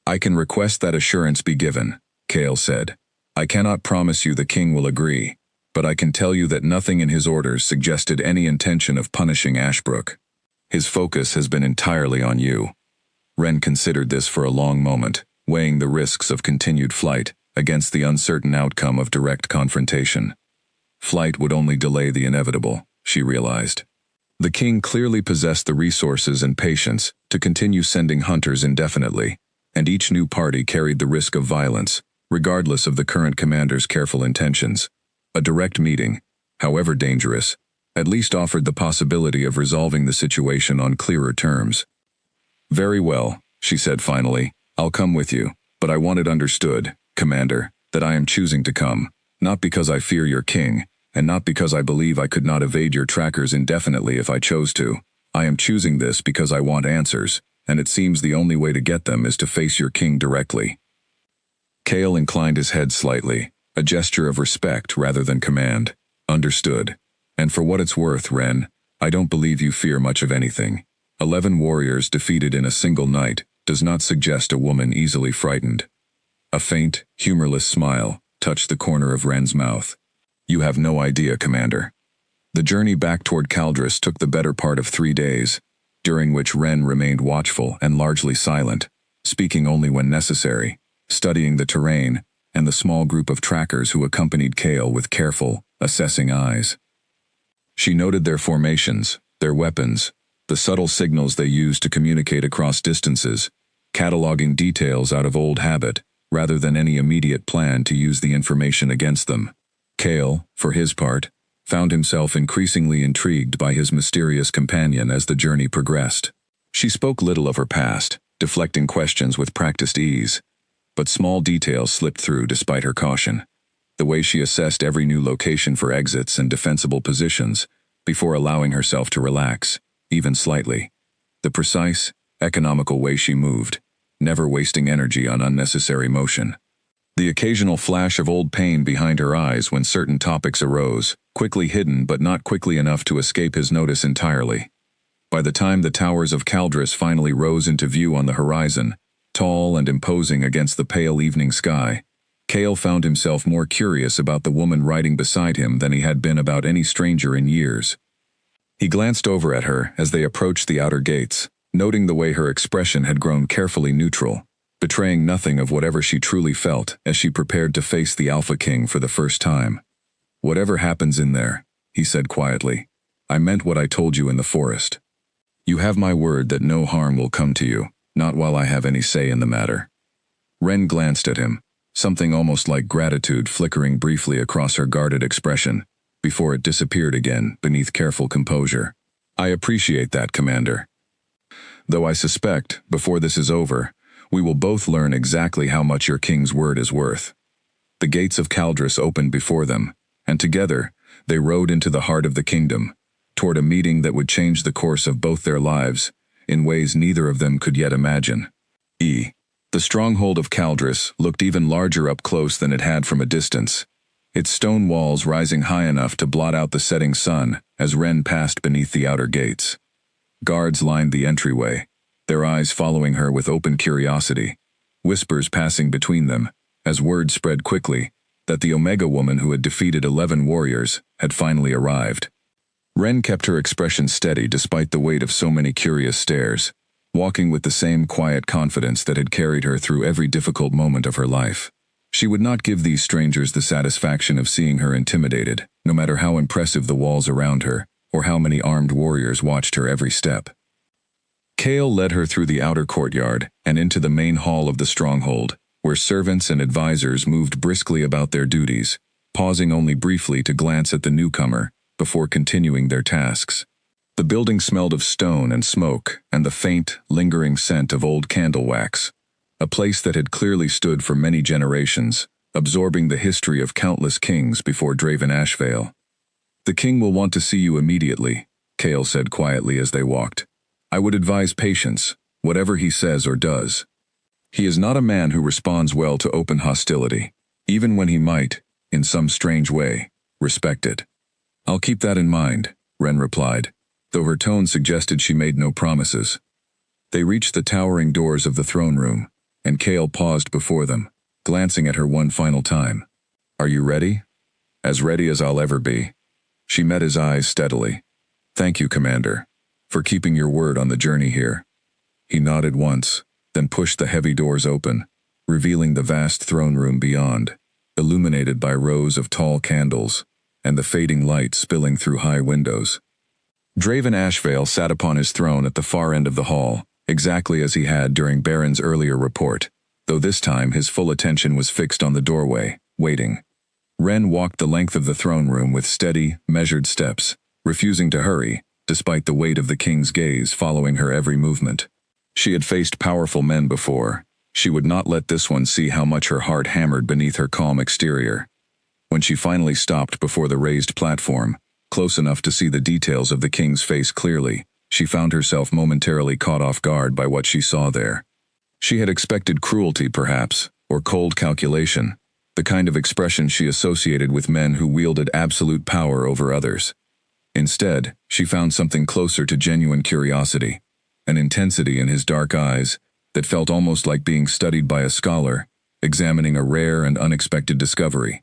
I can request that assurance be given, Kale said. I cannot promise you the king will agree, but I can tell you that nothing in his orders suggested any intention of punishing Ashbrook. His focus has been entirely on you. Ren considered this for a long moment, weighing the risks of continued flight against the uncertain outcome of direct confrontation. Flight would only delay the inevitable, she realized. The king clearly possessed the resources and patience to continue sending hunters indefinitely, and each new party carried the risk of violence, regardless of the current commander's careful intentions. A direct meeting, however dangerous, at least offered the possibility of resolving the situation on clearer terms. Very well, she said finally, I'll come with you, but I want it understood, Commander, that I am choosing to come, not because I fear your king, and not because I believe I could not evade your trackers indefinitely if I chose to. I am choosing this because I want answers, and it seems the only way to get them is to face your king directly. Kale inclined his head slightly, a gesture of respect rather than command. Understood. And for what it's worth, Ren, I don't believe you fear much of anything. 11 warriors defeated in a single night does not suggest a woman easily frightened. A faint, humorless smile touched the corner of Ren's mouth. You have no idea, Commander. The journey back toward Caldris took the better part of 3 days, during which Ren remained watchful and largely silent, speaking only when necessary, studying the terrain and the small group of trackers who accompanied Kale with careful, assessing eyes. She noted their formations, their weapons, the subtle signals they used to communicate across distances, cataloging details out of old habit, rather than any immediate plan to use the information against them. Kale, for his part, found himself increasingly intrigued by his mysterious companion as the journey progressed. She spoke little of her past, deflecting questions with practiced ease, but small details slipped through despite her caution. The way she assessed every new location for exits and defensible positions before allowing herself to relax, even slightly. The precise, economical way she moved, never wasting energy on unnecessary motion. The occasional flash of old pain behind her eyes when certain topics arose, quickly hidden but not quickly enough to escape his notice entirely. By the time the towers of Caldris finally rose into view on the horizon, tall and imposing against the pale evening sky, Cale found himself more curious about the woman riding beside him than he had been about any stranger in years. He glanced over at her as they approached the outer gates, noting the way her expression had grown carefully neutral, betraying nothing of whatever she truly felt as she prepared to face the Alpha King for the first time. "Whatever happens in there," he said quietly, "I meant what I told you in the forest. You have my word that no harm will come to you, not while I have any say in the matter." Ren glanced at him, something almost like gratitude flickering briefly across her guarded expression, before it disappeared again beneath careful composure. "I appreciate that, Commander. Though I suspect, before this is over, we will both learn exactly how much your king's word is worth." The gates of Caldris opened before them, and together, they rode into the heart of the kingdom, toward a meeting that would change the course of both their lives, in ways neither of them could yet imagine. The stronghold of Caldris looked even larger up close than it had from a distance, its stone walls rising high enough to blot out the setting sun as Ren passed beneath the outer gates. Guards lined the entryway, their eyes following her with open curiosity, whispers passing between them, as word spread quickly that the Omega woman who had defeated 11 warriors had finally arrived. Ren kept her expression steady despite the weight of so many curious stares, walking with the same quiet confidence that had carried her through every difficult moment of her life. She would not give these strangers the satisfaction of seeing her intimidated, no matter how impressive the walls around her, or how many armed warriors watched her every step. Cale led her through the outer courtyard and into the main hall of the stronghold, where servants and advisors moved briskly about their duties, pausing only briefly to glance at the newcomer before continuing their tasks. The building smelled of stone and smoke and the faint, lingering scent of old candle wax, a place that had clearly stood for many generations, absorbing the history of countless kings before Draven Ashvale. "The king will want to see you immediately," Cale said quietly as they walked. "I would advise patience, whatever he says or does. He is not a man who responds well to open hostility, even when he might, in some strange way, respect it." "I'll keep that in mind," Ren replied, though her tone suggested she made no promises. They reached the towering doors of the throne room, and Cale paused before them, glancing at her one final time. "Are you ready?" "As ready as I'll ever be." She met his eyes steadily. "Thank you, Commander, for keeping your word on the journey here." He nodded once, then pushed the heavy doors open, revealing the vast throne room beyond, illuminated by rows of tall candles, and the fading light spilling through high windows. Draven Ashvale sat upon his throne at the far end of the hall, exactly as he had during Baron's earlier report, though this time his full attention was fixed on the doorway, waiting. Ren walked the length of the throne room with steady, measured steps, refusing to hurry, despite the weight of the king's gaze following her every movement. She had faced powerful men before. She would not let this one see how much her heart hammered beneath her calm exterior. When she finally stopped before the raised platform, close enough to see the details of the king's face clearly, she found herself momentarily caught off guard by what she saw there. She had expected cruelty, perhaps, or cold calculation, the kind of expression she associated with men who wielded absolute power over others. Instead, she found something closer to genuine curiosity, an intensity in his dark eyes that felt almost like being studied by a scholar, examining a rare and unexpected discovery.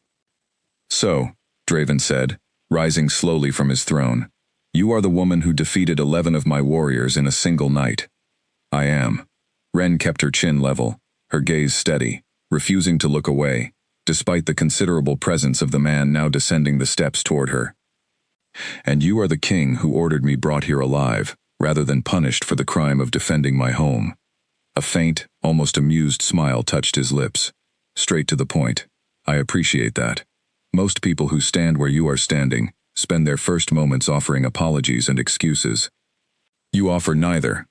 "So," Draven said, rising slowly from his throne, "you are the woman who defeated 11 of my warriors in a single night." "I am." Ren kept her chin level, her gaze steady, refusing to look away, despite the considerable presence of the man now descending the steps toward her. "And you are the king who ordered me brought here alive, rather than punished for the crime of defending my home." A faint, almost amused smile touched his lips. "Straight to the point. I appreciate that. Most people who stand where you are standing spend their first moments offering apologies and excuses. You offer neither.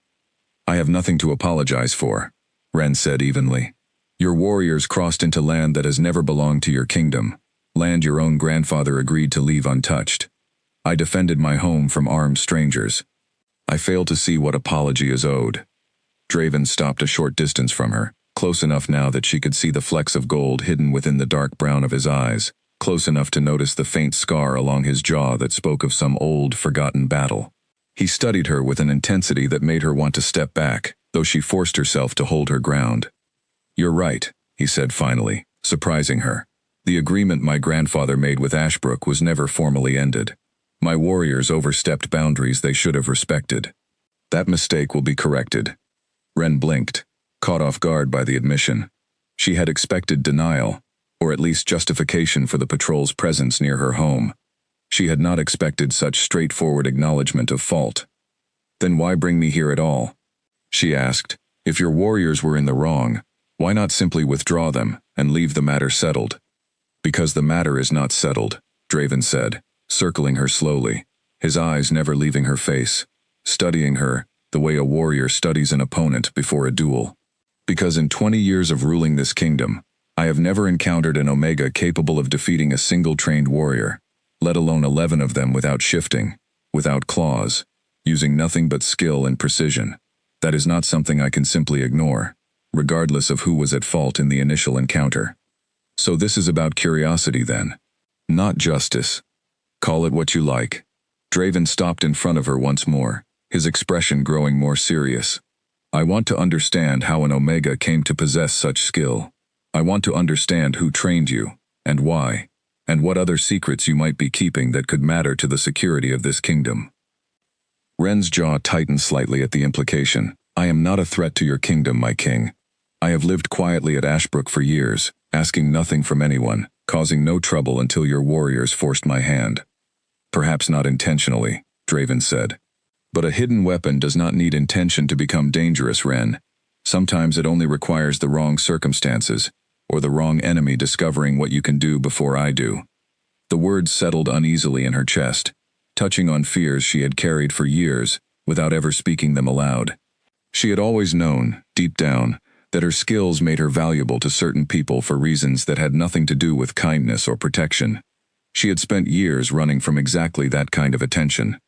I have nothing to apologize for, Ren said evenly. Your warriors crossed into land that has never belonged to your kingdom, land your own grandfather agreed to leave untouched. I defended my home from armed strangers. I fail to see what apology is owed. Draven stopped a short distance from her, close enough now that she could see the flecks of gold hidden within the dark brown of his eyes, close enough to notice the faint scar along his jaw that spoke of some old, forgotten battle. He studied her with an intensity that made her want to step back, though she forced herself to hold her ground. You're right, he said finally, surprising her. The agreement my grandfather made with Ashbrook was never formally ended. My warriors overstepped boundaries they should have respected. That mistake will be corrected. Ren blinked, caught off guard by the admission. She had expected denial, or at least justification for the patrol's presence near her home. She had not expected such straightforward acknowledgement of fault. Then why bring me here at all? She asked. If your warriors were in the wrong, why not simply withdraw them and leave the matter settled? Because the matter is not settled, Draven said, circling her slowly, his eyes never leaving her face, studying her the way a warrior studies an opponent before a duel. Because in 20 years of ruling this kingdom, I have never encountered an Omega capable of defeating a single trained warrior, let alone 11 of them without shifting, without claws, using nothing but skill and precision. That is not something I can simply ignore, regardless of who was at fault in the initial encounter. So this is about curiosity then, not justice. Call it what you like. Draven stopped in front of her once more, his expression growing more serious. I want to understand how an Omega came to possess such skill. I want to understand who trained you, and why, and what other secrets you might be keeping that could matter to the security of this kingdom. Ren's jaw tightened slightly at the implication. I am not a threat to your kingdom, my king. I have lived quietly at Ashbrook for years, asking nothing from anyone, causing no trouble until your warriors forced my hand. Perhaps not intentionally, Draven said. But a hidden weapon does not need intention to become dangerous, Ren. Sometimes it only requires the wrong circumstances, or the wrong enemy discovering what you can do before I do. The words settled uneasily in her chest, touching on fears she had carried for years, without ever speaking them aloud. She had always known, deep down, that her skills made her valuable to certain people for reasons that had nothing to do with kindness or protection. She had spent years running from exactly that kind of attention.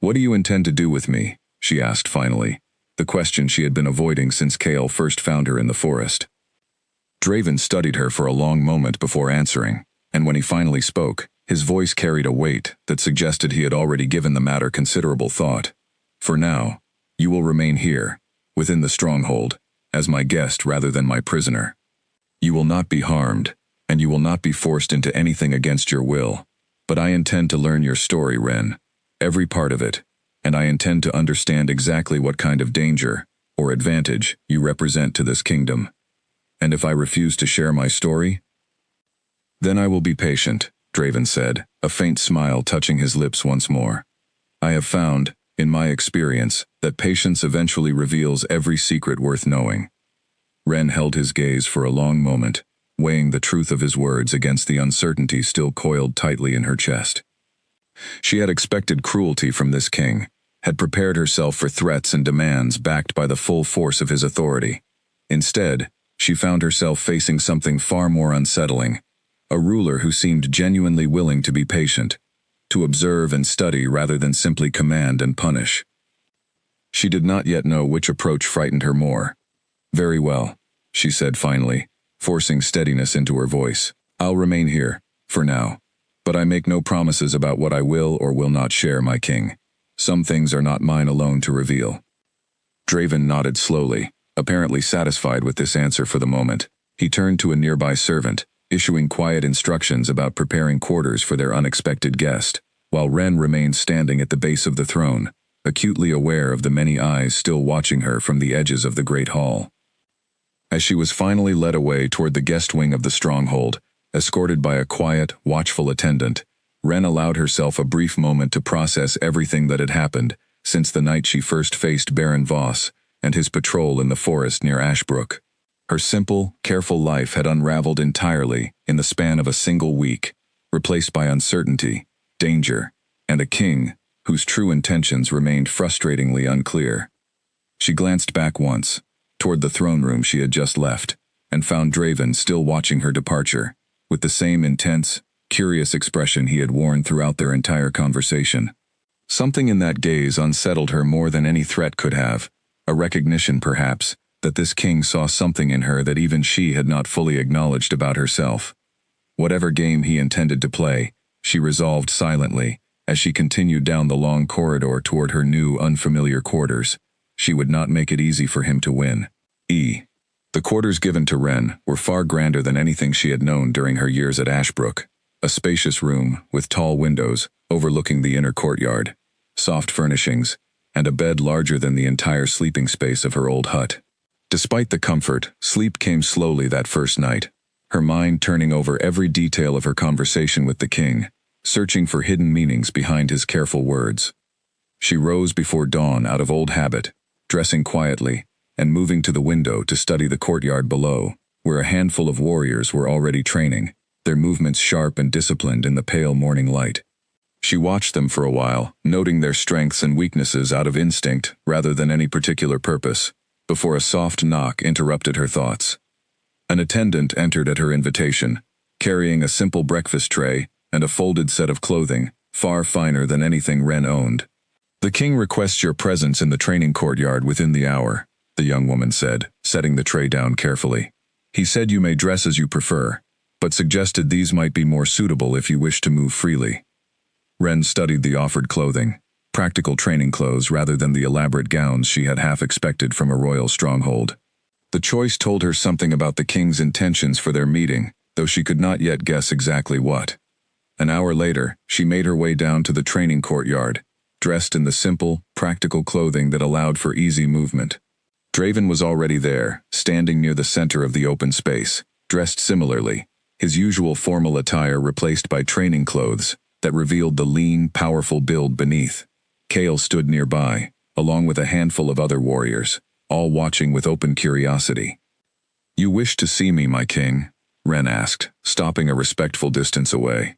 What do you intend to do with me? She asked finally, the question she had been avoiding since Kale first found her in the forest. Draven studied her for a long moment before answering, and when he finally spoke, his voice carried a weight that suggested he had already given the matter considerable thought. For now, you will remain here, within the stronghold, as my guest rather than my prisoner. You will not be harmed, and you will not be forced into anything against your will. But I intend to learn your story, Ren, every part of it, and I intend to understand exactly what kind of danger, or advantage, you represent to this kingdom. And if I refuse to share my story? Then I will be patient, Draven said, a faint smile touching his lips once more. I have found, in my experience, that patience eventually reveals every secret worth knowing. Ren held his gaze for a long moment, weighing the truth of his words against the uncertainty still coiled tightly in her chest. She had expected cruelty from this king, had prepared herself for threats and demands backed by the full force of his authority. Instead, she found herself facing something far more unsettling, a ruler who seemed genuinely willing to be patient, to observe and study rather than simply command and punish. She did not yet know which approach frightened her more. Very well, she said finally, forcing steadiness into her voice. I'll remain here, for now. But I make no promises about what I will or will not share, my king. Some things are not mine alone to reveal. Draven nodded slowly, apparently satisfied with this answer for the moment. He turned to a nearby servant, issuing quiet instructions about preparing quarters for their unexpected guest, while Ren remained standing at the base of the throne, acutely aware of the many eyes still watching her from the edges of the great hall. As she was finally led away toward the guest wing of the stronghold, escorted by a quiet, watchful attendant, Ren allowed herself a brief moment to process everything that had happened since the night she first faced Baron Voss and his patrol in the forest near Ashbrook. Her simple, careful life had unraveled entirely in the span of a single week, replaced by uncertainty, danger, and a king whose true intentions remained frustratingly unclear. She glanced back once, toward the throne room she had just left, and found Draven still watching her departure, with the same intense, curious expression he had worn throughout their entire conversation. Something in that gaze unsettled her more than any threat could have, a recognition, perhaps, that this king saw something in her that even she had not fully acknowledged about herself. Whatever game he intended to play, she resolved silently, as she continued down the long corridor toward her new, unfamiliar quarters. She would not make it easy for him to win. The quarters given to Wren were far grander than anything she had known during her years at Ashbrook. A spacious room, with tall windows, overlooking the inner courtyard, soft furnishings, and a bed larger than the entire sleeping space of her old hut. Despite the comfort, sleep came slowly that first night, her mind turning over every detail of her conversation with the king, searching for hidden meanings behind his careful words. She rose before dawn out of old habit, dressing quietly, and moving to the window to study the courtyard below, where a handful of warriors were already training, their movements sharp and disciplined in the pale morning light. She watched them for a while, noting their strengths and weaknesses out of instinct rather than any particular purpose, before a soft knock interrupted her thoughts. An attendant entered at her invitation, carrying a simple breakfast tray and a folded set of clothing, far finer than anything Wren owned. "The king requests your presence in the training courtyard within the hour," the young woman said, setting the tray down carefully. "He said you may dress as you prefer, but suggested these might be more suitable if you wish to move freely." Wren studied the offered clothing, practical training clothes rather than the elaborate gowns she had half expected from a royal stronghold. The choice told her something about the king's intentions for their meeting, though she could not yet guess exactly what. An hour later, she made her way down to the training courtyard, dressed in the simple, practical clothing that allowed for easy movement. Draven was already there, standing near the center of the open space, dressed similarly, his usual formal attire replaced by training clothes that revealed the lean, powerful build beneath. Kale stood nearby, along with a handful of other warriors, all watching with open curiosity. "You wish to see me, my king?" Wren asked, stopping a respectful distance away.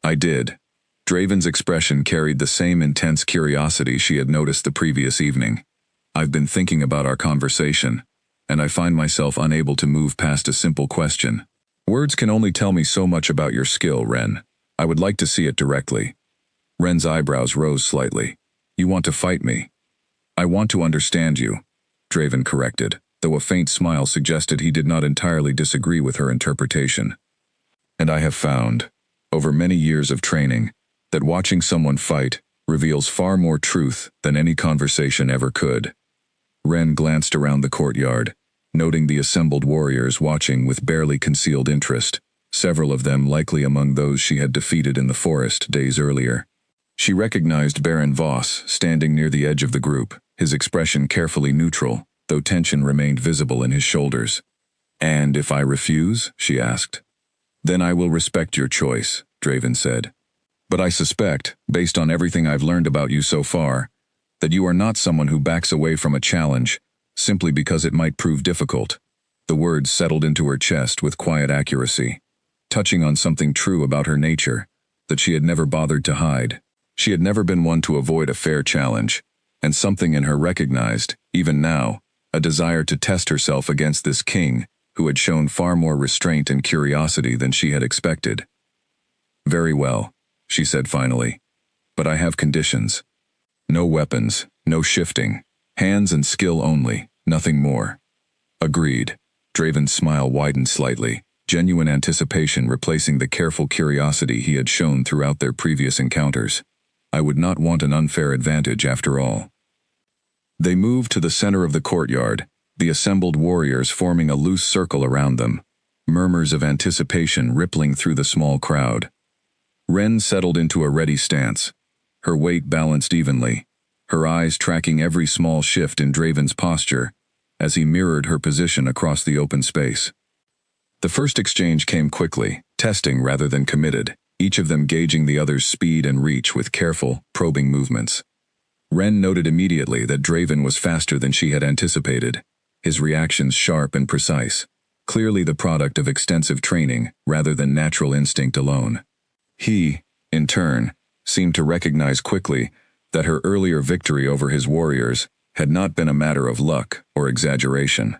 "I did." Draven's expression carried the same intense curiosity she had noticed the previous evening. "I've been thinking about our conversation, and I find myself unable to move past a simple question. Words can only tell me so much about your skill, Wren. I would like to see it directly." Wren's eyebrows rose slightly. "You want to fight me?" "I want to understand you," Draven corrected, though a faint smile suggested he did not entirely disagree with her interpretation. "And I have found, over many years of training, that watching someone fight reveals far more truth than any conversation ever could." Wren glanced around the courtyard, noting the assembled warriors watching with barely concealed interest, several of them likely among those she had defeated in the forest days earlier. She recognized Baron Voss standing near the edge of the group, his expression carefully neutral, though tension remained visible in his shoulders. "And if I refuse?" she asked. "Then I will respect your choice," Draven said. "But I suspect, based on everything I've learned about you so far, that you are not someone who backs away from a challenge simply because it might prove difficult." The words settled into her chest with quiet accuracy, touching on something true about her nature that she had never bothered to hide. She had never been one to avoid a fair challenge, and something in her recognized, even now, a desire to test herself against this king who had shown far more restraint and curiosity than she had expected. "Very well," she said finally, "but I have conditions. No weapons, no shifting, hands and skill only, nothing more." "Agreed." Draven's smile widened slightly, genuine anticipation replacing the careful curiosity he had shown throughout their previous encounters. "I would not want an unfair advantage after all." They moved to the center of the courtyard, the assembled warriors forming a loose circle around them, murmurs of anticipation rippling through the small crowd. Wren settled into a ready stance, her weight balanced evenly, her eyes tracking every small shift in Draven's posture as he mirrored her position across the open space. The first exchange came quickly, testing rather than committed, each of them gauging the other's speed and reach with careful, probing movements. Wren noted immediately that Draven was faster than she had anticipated, his reactions sharp and precise, clearly the product of extensive training rather than natural instinct alone. He, in turn, seemed to recognize quickly that her earlier victory over his warriors had not been a matter of luck or exaggeration.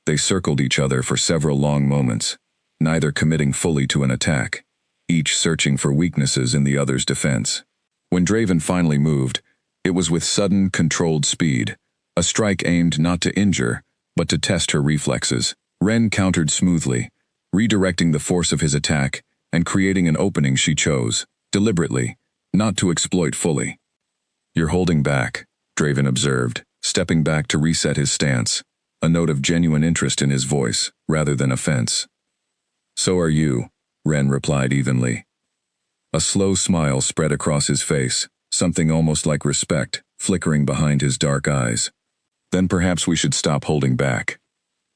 They circled each other for several long moments, neither committing fully to an attack, each searching for weaknesses in the other's defense. When Draven finally moved, it was with sudden, controlled speed, a strike aimed not to injure, but to test her reflexes. Ren countered smoothly, redirecting the force of his attack and creating an opening she chose, deliberately, not to exploit fully. "You're holding back," Draven observed, stepping back to reset his stance, a note of genuine interest in his voice, rather than offense. "So are you," Ren replied evenly. A slow smile spread across his face, something almost like respect flickering behind his dark eyes. "Then perhaps we should stop holding back."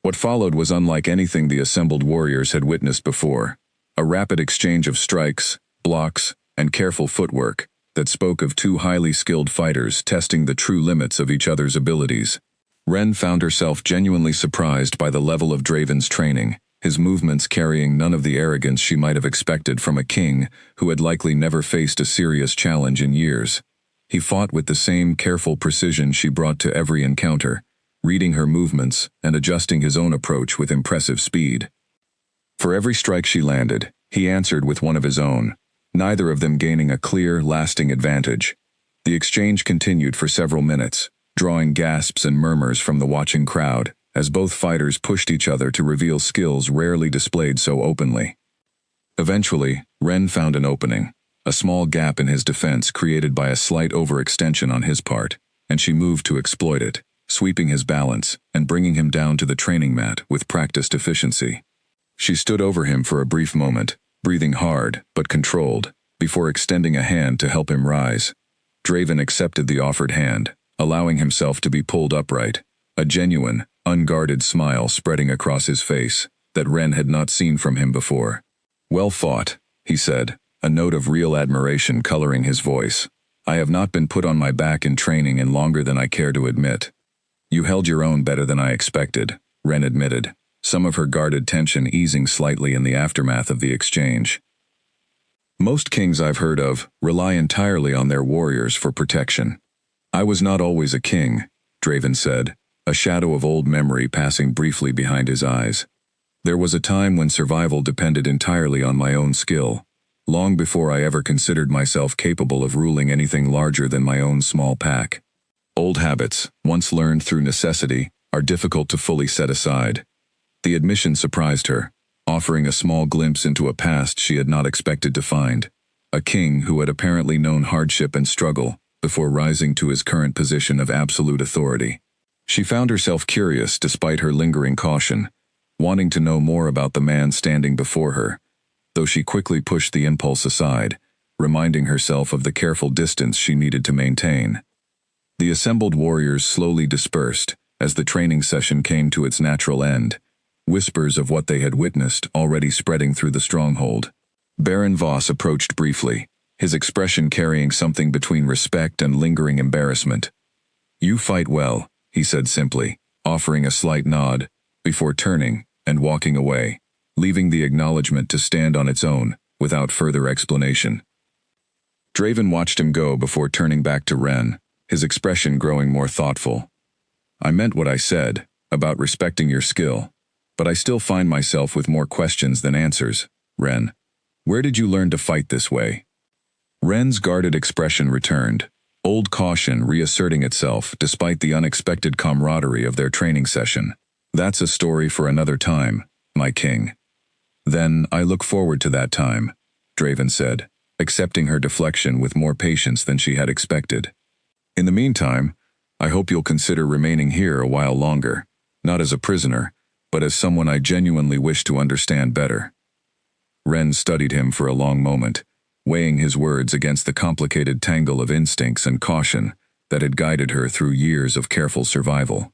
What followed was unlike anything the assembled warriors had witnessed before, a rapid exchange of strikes, blocks, and careful footwork that spoke of two highly skilled fighters testing the true limits of each other's abilities. Ren found herself genuinely surprised by the level of Draven's training, his movements carrying none of the arrogance she might have expected from a king who had likely never faced a serious challenge in years. He fought with the same careful precision she brought to every encounter, reading her movements and adjusting his own approach with impressive speed. For every strike she landed, he answered with one of his own, neither of them gaining a clear, lasting advantage. The exchange continued for several minutes, drawing gasps and murmurs from the watching crowd, as both fighters pushed each other to reveal skills rarely displayed so openly. Eventually, Ren found an opening, a small gap in his defense created by a slight overextension on his part, and she moved to exploit it, sweeping his balance and bringing him down to the training mat with practiced efficiency. She stood over him for a brief moment, breathing hard but controlled, before extending a hand to help him rise. Draven accepted the offered hand, allowing himself to be pulled upright, a genuine, unguarded smile spreading across his face that Ren had not seen from him before. "Well fought," he said, a note of real admiration coloring his voice. "I have not been put on my back in training in longer than I care to admit." "You held your own better than I expected," Ren admitted, some of her guarded tension easing slightly in the aftermath of the exchange. "Most kings I've heard of rely entirely on their warriors for protection. I was not always a king," Draven said, a shadow of old memory passing briefly behind his eyes. "There was a time when survival depended entirely on my own skill, long before I ever considered myself capable of ruling anything larger than my own small pack. Old habits, once learned through necessity, are difficult to fully set aside." The admission surprised her, offering a small glimpse into a past she had not expected to find. A king who had apparently known hardship and struggle before rising to his current position of absolute authority. She found herself curious despite her lingering caution, wanting to know more about the man standing before her, though she quickly pushed the impulse aside, reminding herself of the careful distance she needed to maintain. The assembled warriors slowly dispersed as the training session came to its natural end, whispers of what they had witnessed already spreading through the stronghold. Baron Voss approached briefly, his expression carrying something between respect and lingering embarrassment. "You fight well," he said simply, offering a slight nod, before turning and walking away, leaving the acknowledgement to stand on its own, without further explanation. Draven watched him go before turning back to Ren, his expression growing more thoughtful. "I meant what I said, about respecting your skill, but I still find myself with more questions than answers. Ren, where did you learn to fight this way?" Ren's guarded expression returned, old caution reasserting itself despite the unexpected camaraderie of their training session. "That's a story for another time, my king." "Then I look forward to that time," Draven said, accepting her deflection with more patience than she had expected. "In the meantime, I hope you'll consider remaining here a while longer, not as a prisoner, but as someone I genuinely wish to understand better." Ren studied him for a long moment, weighing his words against the complicated tangle of instincts and caution that had guided her through years of careful survival.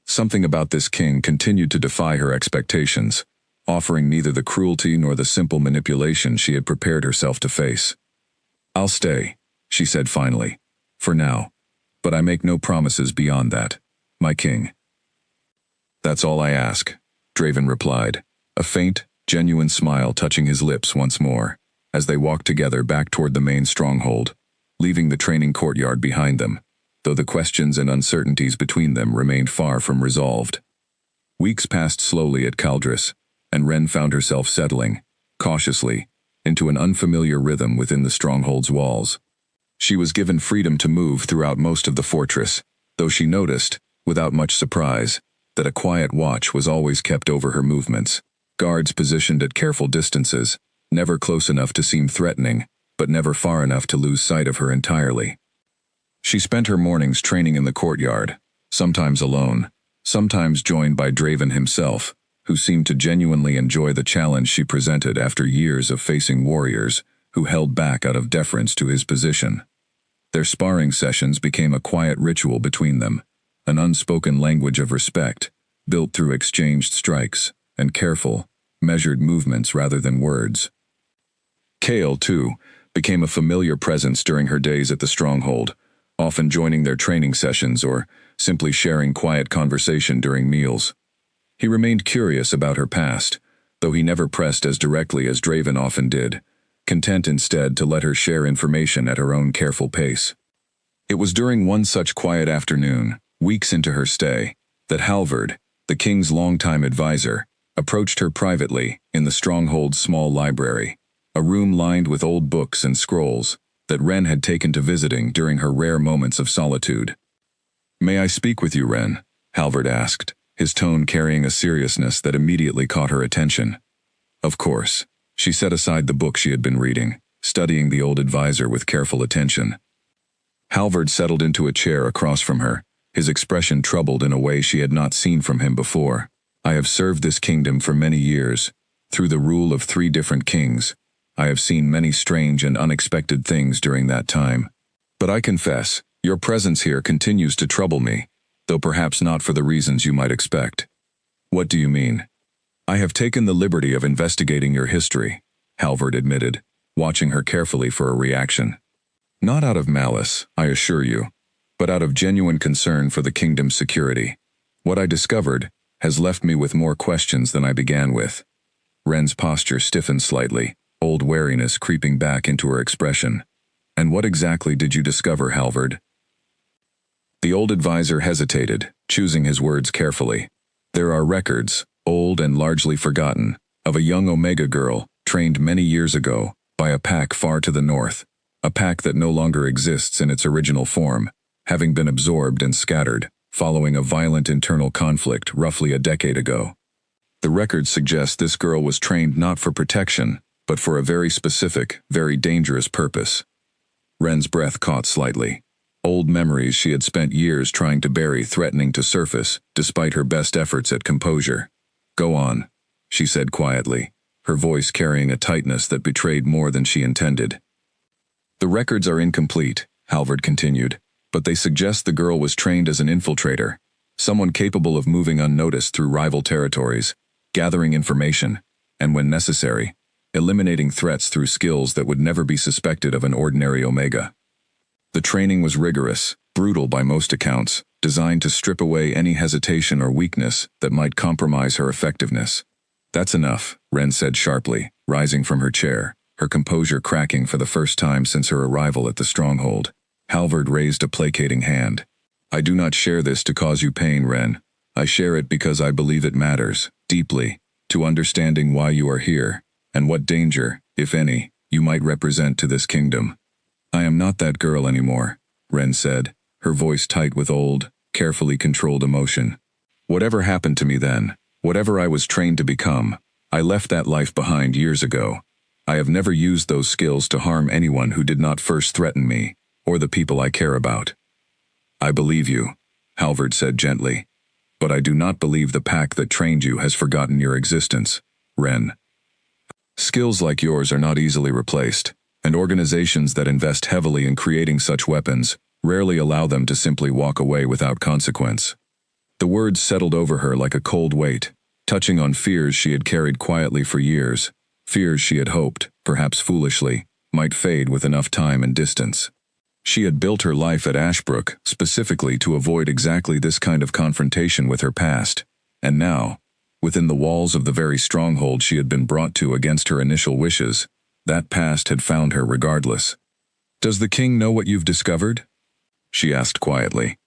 Something about this king continued to defy her expectations, offering neither the cruelty nor the simple manipulation she had prepared herself to face. "I'll stay," she said finally, "for now, but I make no promises beyond that, my king." "That's all I ask," Draven replied, a faint, genuine smile touching his lips once more, as they walked together back toward the main stronghold, leaving the training courtyard behind them, though the questions and uncertainties between them remained far from resolved. Weeks passed slowly at Caldris, and Ren found herself settling, cautiously, into an unfamiliar rhythm within the stronghold's walls. She was given freedom to move throughout most of the fortress, though she noticed, without much surprise, that a quiet watch was always kept over her movements, guards positioned at careful distances, never close enough to seem threatening, but never far enough to lose sight of her entirely. She spent her mornings training in the courtyard, sometimes alone, sometimes joined by Draven himself, who seemed to genuinely enjoy the challenge she presented after years of facing warriors who held back out of deference to his position. Their sparring sessions became a quiet ritual between them, an unspoken language of respect, built through exchanged strikes and careful, measured movements rather than words. Kale, too, became a familiar presence during her days at the stronghold, often joining their training sessions or simply sharing quiet conversation during meals. He remained curious about her past, though he never pressed as directly as Draven often did, content instead to let her share information at her own careful pace. It was during one such quiet afternoon, weeks into her stay, that Halvard, the king's longtime advisor, approached her privately in the stronghold's small library, a room lined with old books and scrolls that Ren had taken to visiting during her rare moments of solitude. "May I speak with you, Ren?" Halvard asked, his tone carrying a seriousness that immediately caught her attention. Of course. She set aside the book she had been reading, studying the old advisor with careful attention. Halvard settled into a chair across from her, his expression troubled in a way she had not seen from him before. "I have served this kingdom for many years. Through the rule of 3 different kings, I have seen many strange and unexpected things during that time. But I confess, your presence here continues to trouble me, though perhaps not for the reasons you might expect." "What do you mean?" "I have taken the liberty of investigating your history," Halvard admitted, watching her carefully for a reaction. "Not out of malice, I assure you, but out of genuine concern for the kingdom's security. What I discovered has left me with more questions than I began with." Ren's posture stiffened slightly, old wariness creeping back into her expression. "And what exactly did you discover, Halvard?" The old advisor hesitated, choosing his words carefully. "There are records, old and largely forgotten, of a young Omega girl, trained many years ago, by a pack far to the north, a pack that no longer exists in its original form, having been absorbed and scattered, following a violent internal conflict roughly a decade ago. The records suggest this girl was trained not for protection, but for a very specific, very dangerous purpose." Ren's breath caught slightly. Old memories she had spent years trying to bury threatening to surface, despite her best efforts at composure. "Go on," she said quietly, her voice carrying a tightness that betrayed more than she intended. "The records are incomplete," Halvard continued, "but they suggest the girl was trained as an infiltrator, someone capable of moving unnoticed through rival territories, gathering information, and when necessary, eliminating threats through skills that would never be suspected of an ordinary Omega. The training was rigorous, brutal by most accounts, designed to strip away any hesitation or weakness that might compromise her effectiveness." "That's enough," Ren said sharply, rising from her chair, her composure cracking for the first time since her arrival at the stronghold. Halvard raised a placating hand. "I do not share this to cause you pain, Ren. I share it because I believe it matters, deeply, to understanding why you are here, and what danger, if any, you might represent to this kingdom." "I am not that girl anymore," Ren said, her voice tight with old, carefully controlled emotion. "Whatever happened to me then, whatever I was trained to become, I left that life behind years ago. I have never used those skills to harm anyone who did not first threaten me, or the people I care about." "I believe you," Halvard said gently. "But I do not believe the pack that trained you has forgotten your existence, Ren. Skills like yours are not easily replaced, and organizations that invest heavily in creating such weapons rarely allow them to simply walk away without consequence." The words settled over her like a cold weight, touching on fears she had carried quietly for years, fears she had hoped, perhaps foolishly, might fade with enough time and distance. She had built her life at Ashbrook specifically to avoid exactly this kind of confrontation with her past, and now, within the walls of the very stronghold she had been brought to against her initial wishes, that past had found her regardless. Does the king know what you've discovered? She asked quietly.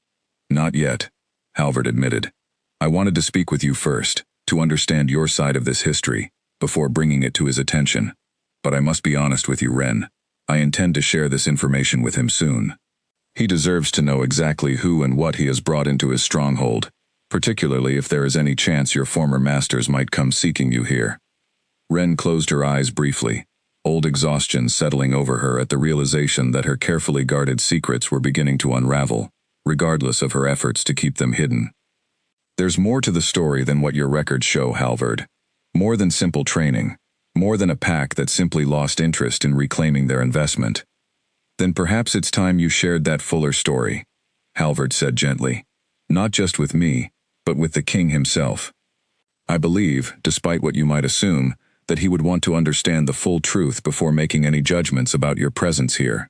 Not yet, Halvard admitted. I wanted to speak with you first, to understand your side of this history, before bringing it to his attention. But I must be honest with you, Ren. I intend to share this information with him soon. He deserves to know exactly who and what he has brought into his stronghold, particularly if there is any chance your former masters might come seeking you here. Ren closed her eyes briefly, old exhaustion settling over her at the realization that her carefully guarded secrets were beginning to unravel, regardless of her efforts to keep them hidden. There's more to the story than what your records show, Halvard. More than simple training. More than a pack that simply lost interest in reclaiming their investment. Then perhaps it's time you shared that fuller story, Halvard said gently. Not just with me, but with the king himself. I believe, despite what you might assume, that he would want to understand the full truth before making any judgments about your presence here.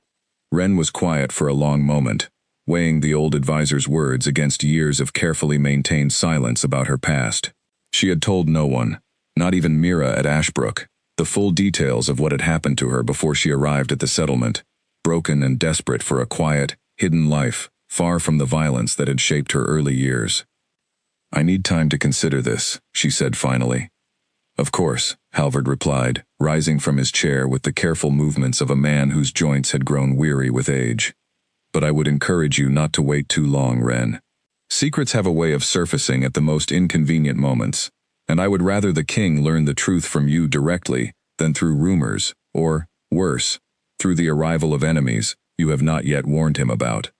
Ren was quiet for a long moment, weighing the old advisor's words against years of carefully maintained silence about her past. She had told no one, not even Mira at Ashbrook, the full details of what had happened to her before she arrived at the settlement, broken and desperate for a quiet, hidden life, far from the violence that had shaped her early years. I need time to consider this, she said finally. Of course, Halvard replied, rising from his chair with the careful movements of a man whose joints had grown weary with age. But I would encourage you not to wait too long, Ren. Secrets have a way of surfacing at the most inconvenient moments, and I would rather the king learn the truth from you directly than through rumors, or, worse, through the arrival of enemies you have not yet warned him about.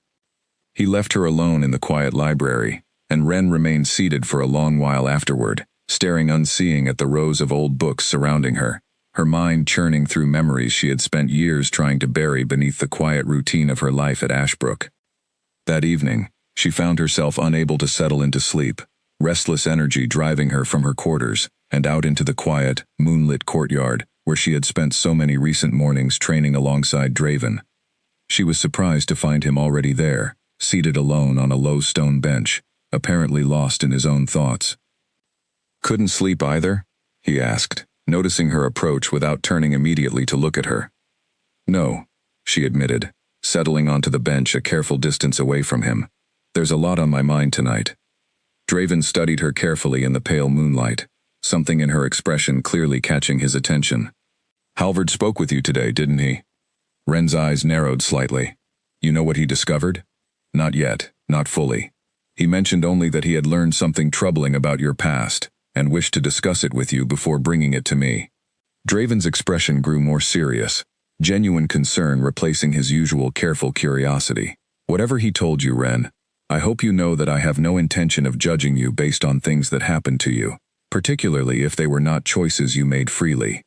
He left her alone in the quiet library, and Ren remained seated for a long while afterward, staring unseeing at the rows of old books surrounding her, her mind churning through memories she had spent years trying to bury beneath the quiet routine of her life at Ashbrook. That evening, she found herself unable to settle into sleep, restless energy driving her from her quarters and out into the quiet, moonlit courtyard where she had spent so many recent mornings training alongside Draven. She was surprised to find him already there, seated alone on a low stone bench, apparently lost in his own thoughts. Couldn't sleep either? He asked, noticing her approach without turning immediately to look at her. No, she admitted, settling onto the bench a careful distance away from him. There's a lot on my mind tonight. Draven studied her carefully in the pale moonlight, something in her expression clearly catching his attention. Halvard spoke with you today, didn't he? Ren's eyes narrowed slightly. You know what he discovered? Not yet, not fully. He mentioned only that he had learned something troubling about your past, and wished to discuss it with you before bringing it to me. Draven's expression grew more serious, genuine concern replacing his usual careful curiosity. Whatever he told you, Ren, I hope you know that I have no intention of judging you based on things that happened to you, particularly if they were not choices you made freely.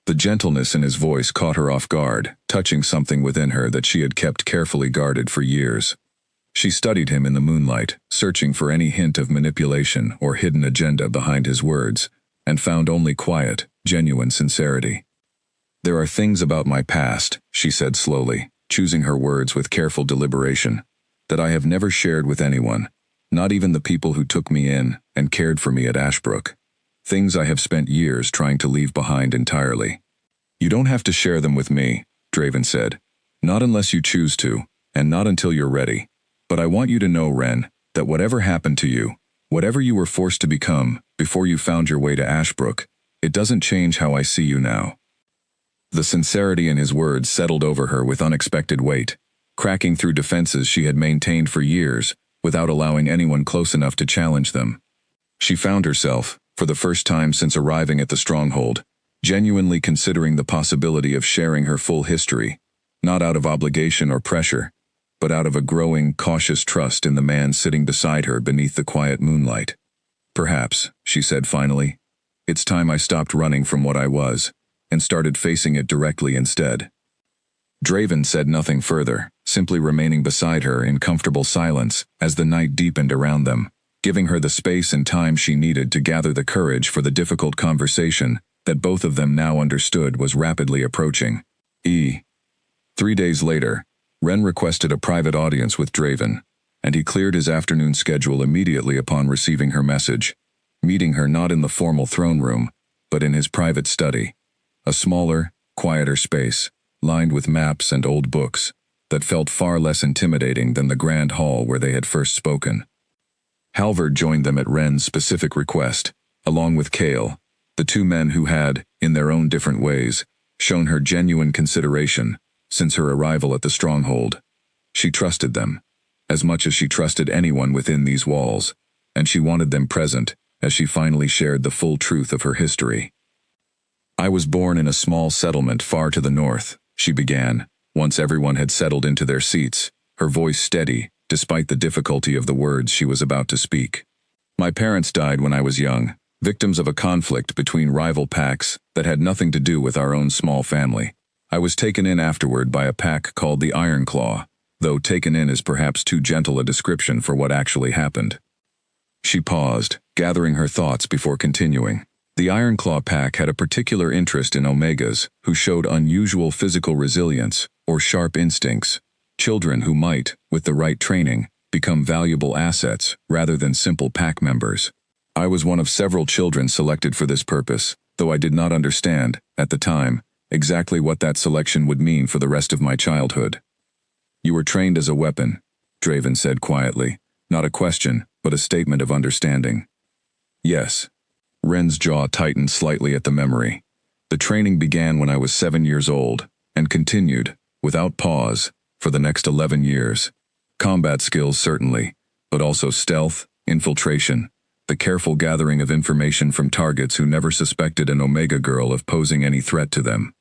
The gentleness in his voice caught her off guard, touching something within her that she had kept carefully guarded for years. She studied him in the moonlight, searching for any hint of manipulation or hidden agenda behind his words, and found only quiet, genuine sincerity. There are things about my past, she said slowly, choosing her words with careful deliberation, that I have never shared with anyone, not even the people who took me in and cared for me at Ashbrook. Things I have spent years trying to leave behind entirely. You don't have to share them with me, Draven said. Not unless you choose to, and not until you're ready. But I want you to know, Ren, that whatever happened to you, whatever you were forced to become before you found your way to Ashbrook, it doesn't change how I see you now. The sincerity in his words settled over her with unexpected weight, cracking through defenses she had maintained for years without allowing anyone close enough to challenge them. She found herself, for the first time since arriving at the stronghold, genuinely considering the possibility of sharing her full history, not out of obligation or pressure, but out of a growing, cautious trust in the man sitting beside her beneath the quiet moonlight. Perhaps, she said finally, it's time I stopped running from what I was, and started facing it directly instead. Draven said nothing further, simply remaining beside her in comfortable silence as the night deepened around them, giving her the space and time she needed to gather the courage for the difficult conversation that both of them now understood was rapidly approaching. 3 days later, Ren requested a private audience with Draven, and he cleared his afternoon schedule immediately upon receiving her message, meeting her not in the formal throne room, but in his private study, a smaller, quieter space, lined with maps and old books, that felt far less intimidating than the grand hall where they had first spoken. Halvard joined them at Ren's specific request, along with Kale, the two men who had, in their own different ways, shown her genuine consideration since her arrival at the stronghold. She trusted them, as much as she trusted anyone within these walls, and she wanted them present as she finally shared the full truth of her history. "I was born in a small settlement far to the north," she began, once everyone had settled into their seats, her voice steady, despite the difficulty of the words she was about to speak. "My parents died when I was young, victims of a conflict between rival packs that had nothing to do with our own small family. I was taken in afterward by a pack called the Iron Claw, though taken in is perhaps too gentle a description for what actually happened." She paused, gathering her thoughts before continuing. The Iron Claw pack had a particular interest in Omegas, who showed unusual physical resilience, or sharp instincts, children who might, with the right training, become valuable assets rather than simple pack members. I was one of several children selected for this purpose, though I did not understand, at the time, exactly what that selection would mean for the rest of my childhood. "You were trained as a weapon," Draven said quietly, not a question, but a statement of understanding. "Yes." Ren's jaw tightened slightly at the memory. "The training began when I was 7 years old, and continued, without pause, for the next 11 years. Combat skills certainly, but also stealth, infiltration, the careful gathering of information from targets who never suspected an Omega girl of posing any threat to them.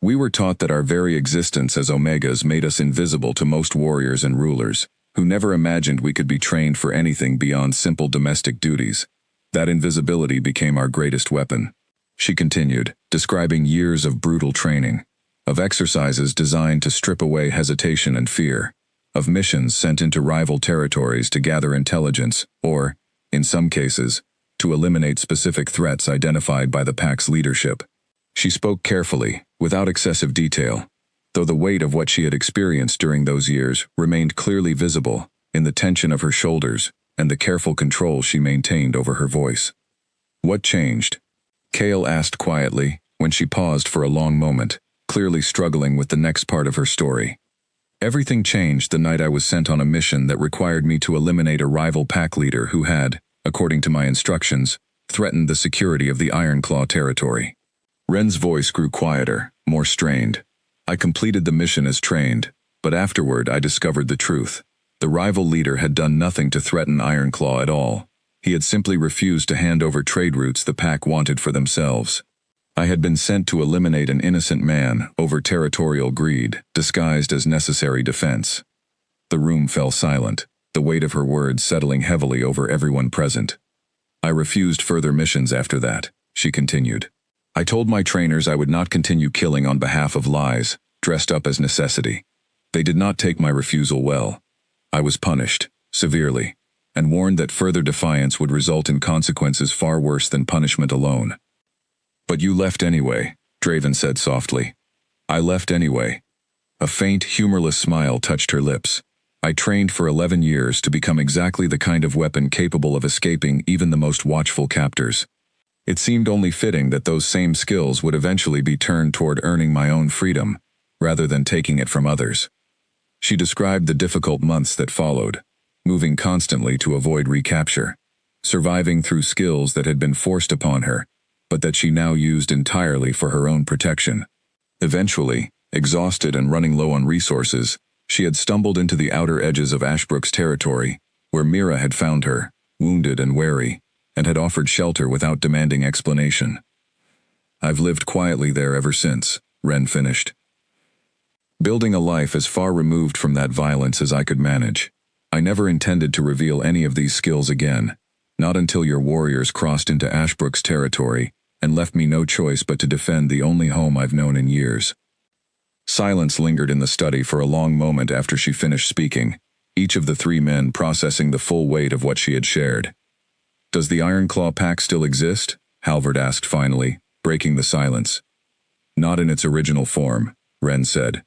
We were taught that our very existence as Omegas made us invisible to most warriors and rulers, who never imagined we could be trained for anything beyond simple domestic duties. That invisibility became our greatest weapon." She continued, describing years of brutal training, of exercises designed to strip away hesitation and fear, of missions sent into rival territories to gather intelligence, or, in some cases, to eliminate specific threats identified by the pack's leadership. She spoke carefully, without excessive detail, though the weight of what she had experienced during those years remained clearly visible in the tension of her shoulders and the careful control she maintained over her voice. "What changed?" Kale asked quietly, when she paused for a long moment, clearly struggling with the next part of her story. "Everything changed the night I was sent on a mission that required me to eliminate a rival pack leader who had, according to my instructions, threatened the security of the Iron Claw territory." Ren's voice grew quieter, more strained. "I completed the mission as trained, but afterward I discovered the truth. The rival leader had done nothing to threaten Iron Claw at all. He had simply refused to hand over trade routes the pack wanted for themselves. I had been sent to eliminate an innocent man over territorial greed, disguised as necessary defense." The room fell silent, the weight of her words settling heavily over everyone present. "I refused further missions after that," she continued. "I told my trainers I would not continue killing on behalf of lies, dressed up as necessity. They did not take my refusal well. I was punished, severely, and warned that further defiance would result in consequences far worse than punishment alone." "But you left anyway," Draven said softly. "I left anyway." A faint, humorless smile touched her lips. "I trained for 11 years to become exactly the kind of weapon capable of escaping even the most watchful captors. It seemed only fitting that those same skills would eventually be turned toward earning my own freedom, rather than taking it from others." She described the difficult months that followed, moving constantly to avoid recapture, surviving through skills that had been forced upon her, but that she now used entirely for her own protection. Eventually, exhausted and running low on resources, she had stumbled into the outer edges of Ashbrook's territory, where Mira had found her, wounded and wary, and had offered shelter without demanding explanation. "I've lived quietly there ever since," Ren finished. "Building a life as far removed from that violence as I could manage. I never intended to reveal any of these skills again, not until your warriors crossed into Ashbrook's territory and left me no choice but to defend the only home I've known in years." Silence lingered in the study for a long moment after she finished speaking, each of the three men processing the full weight of what she had shared. "Does the Iron Claw pack still exist?" Halvard asked finally, breaking the silence. "Not in its original form," Ren said.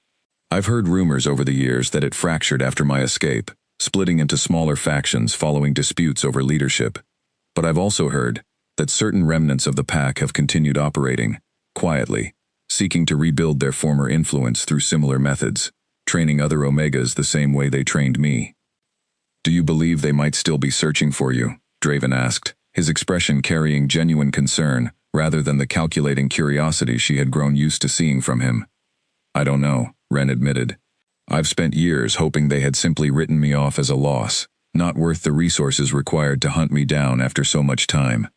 "I've heard rumors over the years that it fractured after my escape, splitting into smaller factions following disputes over leadership. But I've also heard that certain remnants of the pack have continued operating, quietly, seeking to rebuild their former influence through similar methods, training other Omegas the same way they trained me. Do you believe they might still be searching for you? Draven asked, his expression carrying genuine concern rather than the calculating curiosity she had grown used to seeing from him. I don't know, Ren admitted. I've spent years hoping they had simply written me off as a loss, not worth the resources required to hunt me down after so much time.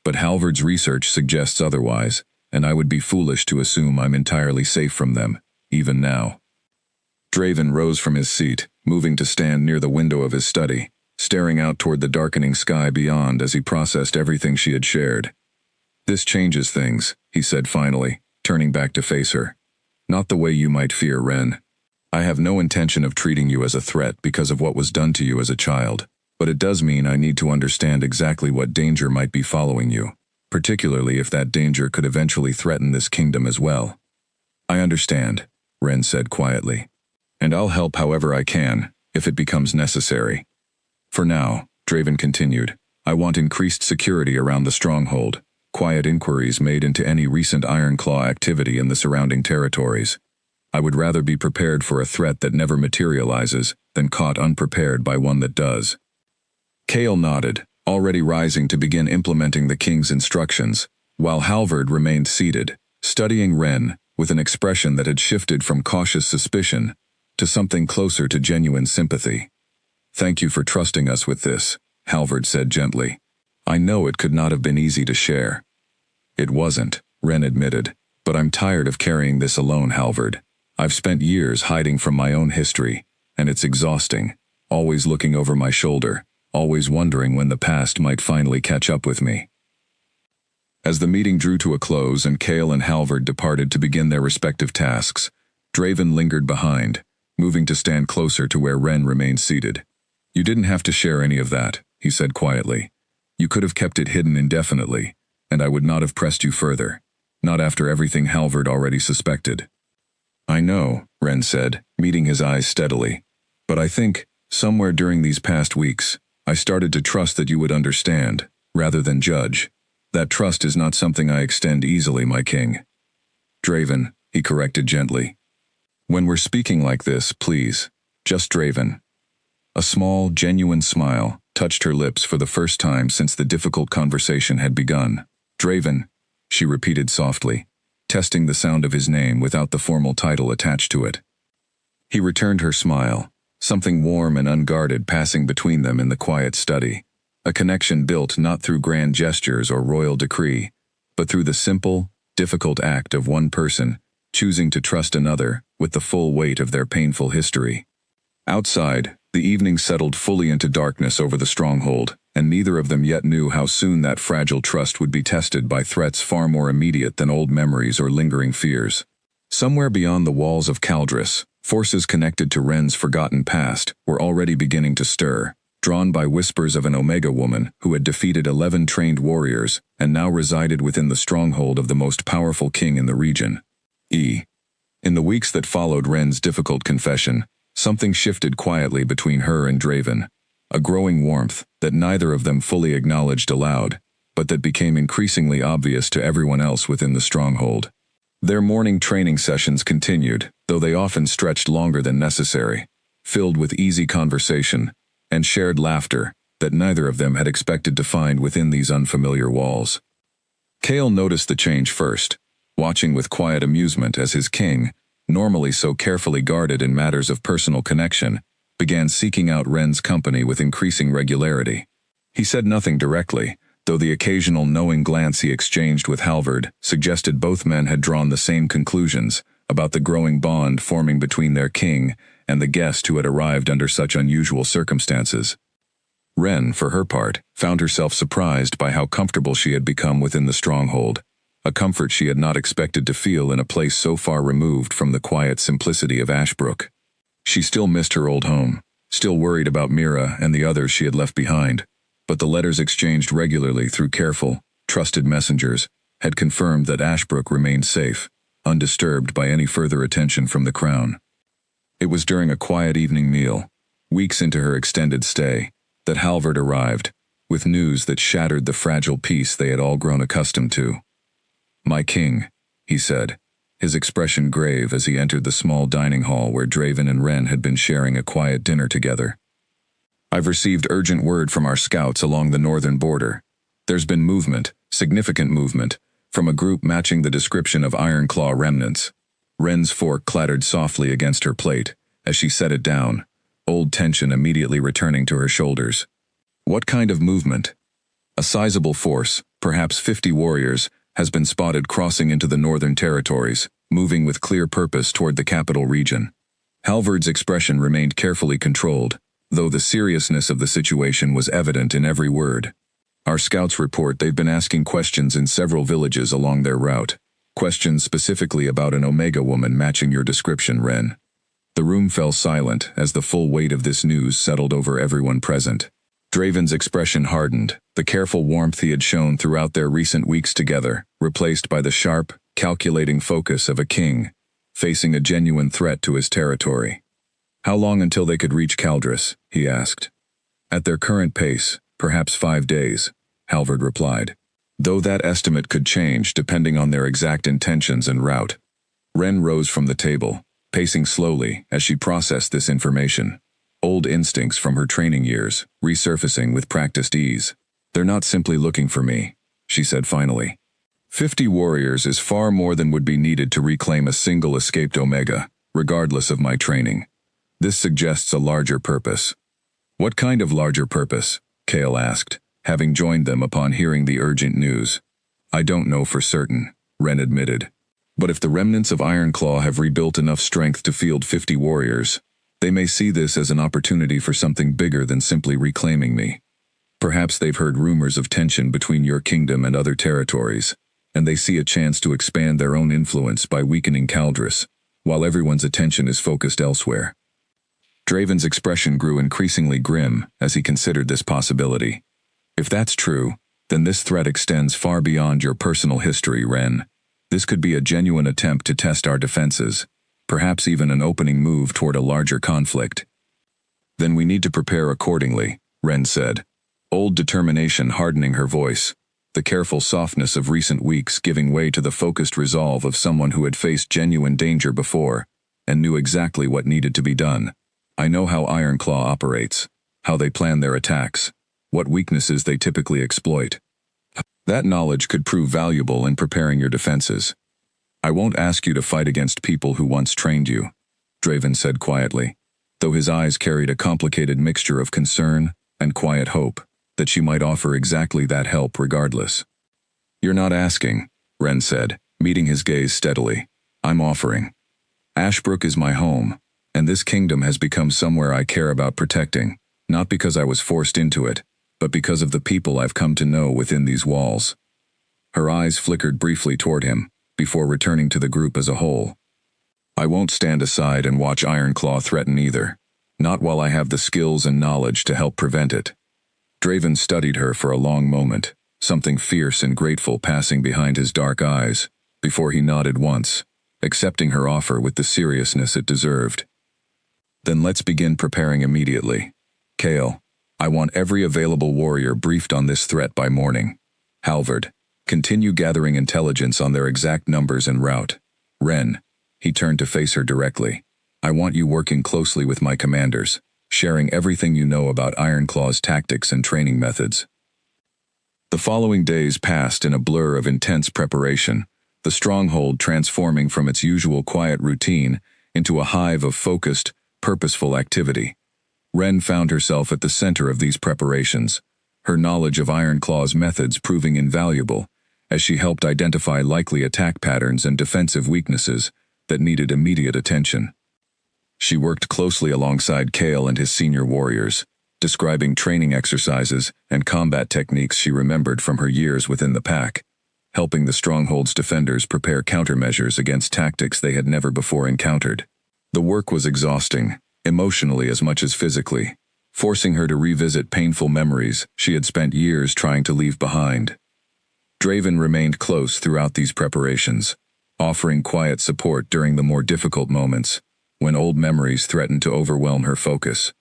But Halvard's research suggests otherwise, and I would be foolish to assume I'm entirely safe from them, even now. Draven rose from his seat, moving to stand near the window of his study, staring out toward the darkening sky beyond as he processed everything she had shared. This changes things, he said finally, turning back to face her. Not the way you might fear, Ren. I have no intention of treating you as a threat because of what was done to you as a child, but it does mean I need to understand exactly what danger might be following you, particularly if that danger could eventually threaten this kingdom as well. I understand, Ren said quietly. And I'll help however I can, if it becomes necessary. For now, Draven continued, I want increased security around the stronghold, quiet inquiries made into any recent Ironclaw activity in the surrounding territories. I would rather be prepared for a threat that never materializes than caught unprepared by one that does. Kael nodded, already rising to begin implementing the king's instructions, while Halvard remained seated, studying Ren with an expression that had shifted from cautious suspicion to something closer to genuine sympathy. Thank you for trusting us with this, Halvard said gently. I know it could not have been easy to share. It wasn't, Ren admitted, but I'm tired of carrying this alone, Halvard. I've spent years hiding from my own history, and it's exhausting, always looking over my shoulder, always wondering when the past might finally catch up with me. As the meeting drew to a close and Kael and Halvard departed to begin their respective tasks, Draven lingered behind, moving to stand closer to where Ren remained seated. You didn't have to share any of that, he said quietly. You could have kept it hidden indefinitely, and I would not have pressed you further, not after everything Halvard already suspected. I know, Ren said, meeting his eyes steadily, but I think, somewhere during these past weeks, I started to trust that you would understand, rather than judge. That trust is not something I extend easily, my king. Draven, he corrected gently. When we're speaking like this, please, just Draven. A small, genuine smile touched her lips for the first time since the difficult conversation had begun. Draven, she repeated softly, testing the sound of his name without the formal title attached to it. He returned her smile, something warm and unguarded passing between them in the quiet study, a connection built not through grand gestures or royal decree, but through the simple, difficult act of one person choosing to trust another with the full weight of their painful history. Outside, the evening settled fully into darkness over the stronghold, and neither of them yet knew how soon that fragile trust would be tested by threats far more immediate than old memories or lingering fears. Somewhere beyond the walls of Caldris, forces connected to Ren's forgotten past were already beginning to stir, drawn by whispers of an Omega woman who had defeated 11 trained warriors and now resided within the stronghold of the most powerful king in the region. In the weeks that followed Ren's difficult confession, something shifted quietly between her and Draven, a growing warmth that neither of them fully acknowledged aloud, but that became increasingly obvious to everyone else within the stronghold. Their morning training sessions continued, though they often stretched longer than necessary, filled with easy conversation and shared laughter that neither of them had expected to find within these unfamiliar walls. Kael noticed the change first, watching with quiet amusement as his king, normally so carefully guarded in matters of personal connection, began seeking out Ren's company with increasing regularity. He said nothing directly, though the occasional knowing glance he exchanged with Halvard suggested both men had drawn the same conclusions about the growing bond forming between their king and the guest who had arrived under such unusual circumstances. Ren, for her part, found herself surprised by how comfortable she had become within the stronghold, a comfort she had not expected to feel in a place so far removed from the quiet simplicity of Ashbrook. She still missed her old home, still worried about Mira and the others she had left behind, but the letters exchanged regularly through careful, trusted messengers had confirmed that Ashbrook remained safe, undisturbed by any further attention from the crown. It was during a quiet evening meal, weeks into her extended stay, that Halvard arrived, with news that shattered the fragile peace they had all grown accustomed to. My king, he said, his expression grave as he entered the small dining hall where Draven and Ren had been sharing a quiet dinner together. "I've received urgent word from our scouts along the northern border. There's been movement, significant movement, from a group matching the description of Ironclaw remnants." Ren's fork clattered softly against her plate as she set it down, old tension immediately returning to her shoulders. "What kind of movement?" "A sizable force, perhaps 50 warriors, has been spotted crossing into the northern territories, moving with clear purpose toward the capital region." Halvard's expression remained carefully controlled, though the seriousness of the situation was evident in every word. "Our scouts report they've been asking questions in several villages along their route. Questions specifically about an Omega woman matching your description, Ren." The room fell silent as the full weight of this news settled over everyone present. Draven's expression hardened, the careful warmth he had shown throughout their recent weeks together, replaced by the sharp, calculating focus of a king, facing a genuine threat to his territory. "How long until they could reach Caldris?" he asked. "At their current pace, perhaps 5 days," Halvard replied, though that estimate could change depending on their exact intentions and route. Ren rose from the table, pacing slowly as she processed this information. Old instincts from her training years, resurfacing with practiced ease. "They're not simply looking for me," she said finally. 50 warriors is far more than would be needed to reclaim a single escaped Omega, regardless of my training. This suggests a larger purpose." "What kind of larger purpose?" Kale asked, having joined them upon hearing the urgent news. "I don't know for certain," Ren admitted. "But if the remnants of Ironclaw have rebuilt enough strength to field 50 warriors, they may see this as an opportunity for something bigger than simply reclaiming me. Perhaps they've heard rumors of tension between your kingdom and other territories, and they see a chance to expand their own influence by weakening Caldris, while everyone's attention is focused elsewhere." Draven's expression grew increasingly grim as he considered this possibility. "If that's true, then this threat extends far beyond your personal history, Ren. This could be a genuine attempt to test our defenses, perhaps even an opening move toward a larger conflict." "Then we need to prepare accordingly," Ren said, old determination hardening her voice, the careful softness of recent weeks giving way to the focused resolve of someone who had faced genuine danger before and knew exactly what needed to be done. "I know how Ironclaw operates, how they plan their attacks, what weaknesses they typically exploit. That knowledge could prove valuable in preparing your defenses. I won't ask you to fight against people who once trained you," Draven said quietly, though his eyes carried a complicated mixture of concern and quiet hope that she might offer exactly that help regardless. "You're not asking," Ren said, meeting his gaze steadily. "I'm offering. Ashbrook is my home, and this kingdom has become somewhere I care about protecting, not because I was forced into it, but because of the people I've come to know within these walls." Her eyes flickered briefly toward him, before returning to the group as a whole. "I won't stand aside and watch Ironclaw threaten either, not while I have the skills and knowledge to help prevent it." Draven studied her for a long moment, something fierce and grateful passing behind his dark eyes, before he nodded once, accepting her offer with the seriousness it deserved. "Then let's begin preparing immediately. Kale, I want every available warrior briefed on this threat by morning. Halvard, continue gathering intelligence on their exact numbers and route. Ren," he turned to face her directly, "I want you working closely with my commanders, sharing everything you know about Ironclaw's tactics and training methods." The following days passed in a blur of intense preparation, the stronghold transforming from its usual quiet routine into a hive of focused, purposeful activity. Ren found herself at the center of these preparations, her knowledge of Ironclaw's methods proving invaluable as she helped identify likely attack patterns and defensive weaknesses that needed immediate attention. She worked closely alongside Kale and his senior warriors, describing training exercises and combat techniques she remembered from her years within the pack, helping the stronghold's defenders prepare countermeasures against tactics they had never before encountered. The work was exhausting, emotionally as much as physically, forcing her to revisit painful memories she had spent years trying to leave behind. Draven remained close throughout these preparations, offering quiet support during the more difficult moments, when old memories threatened to overwhelm her focus.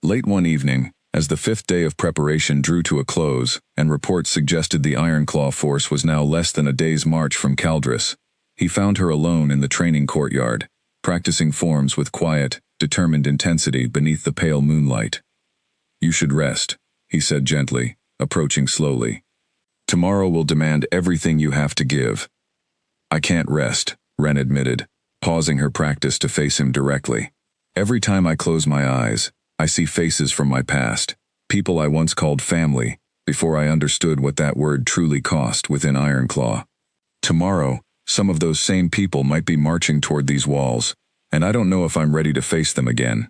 Late one evening, as the 5th day of preparation drew to a close and reports suggested the Ironclaw force was now less than a day's march from Caldris, He found her alone in the training courtyard, practicing forms with quiet, determined intensity beneath the pale moonlight. "You should rest," he said gently, approaching slowly. "Tomorrow will demand everything you have to give." "I can't rest," Ren admitted, pausing her practice to face him directly. "Every time I close my eyes, I see faces from my past, people I once called family, before I understood what that word truly cost within Ironclaw. Tomorrow, some of those same people might be marching toward these walls, and I don't know if I'm ready to face them again."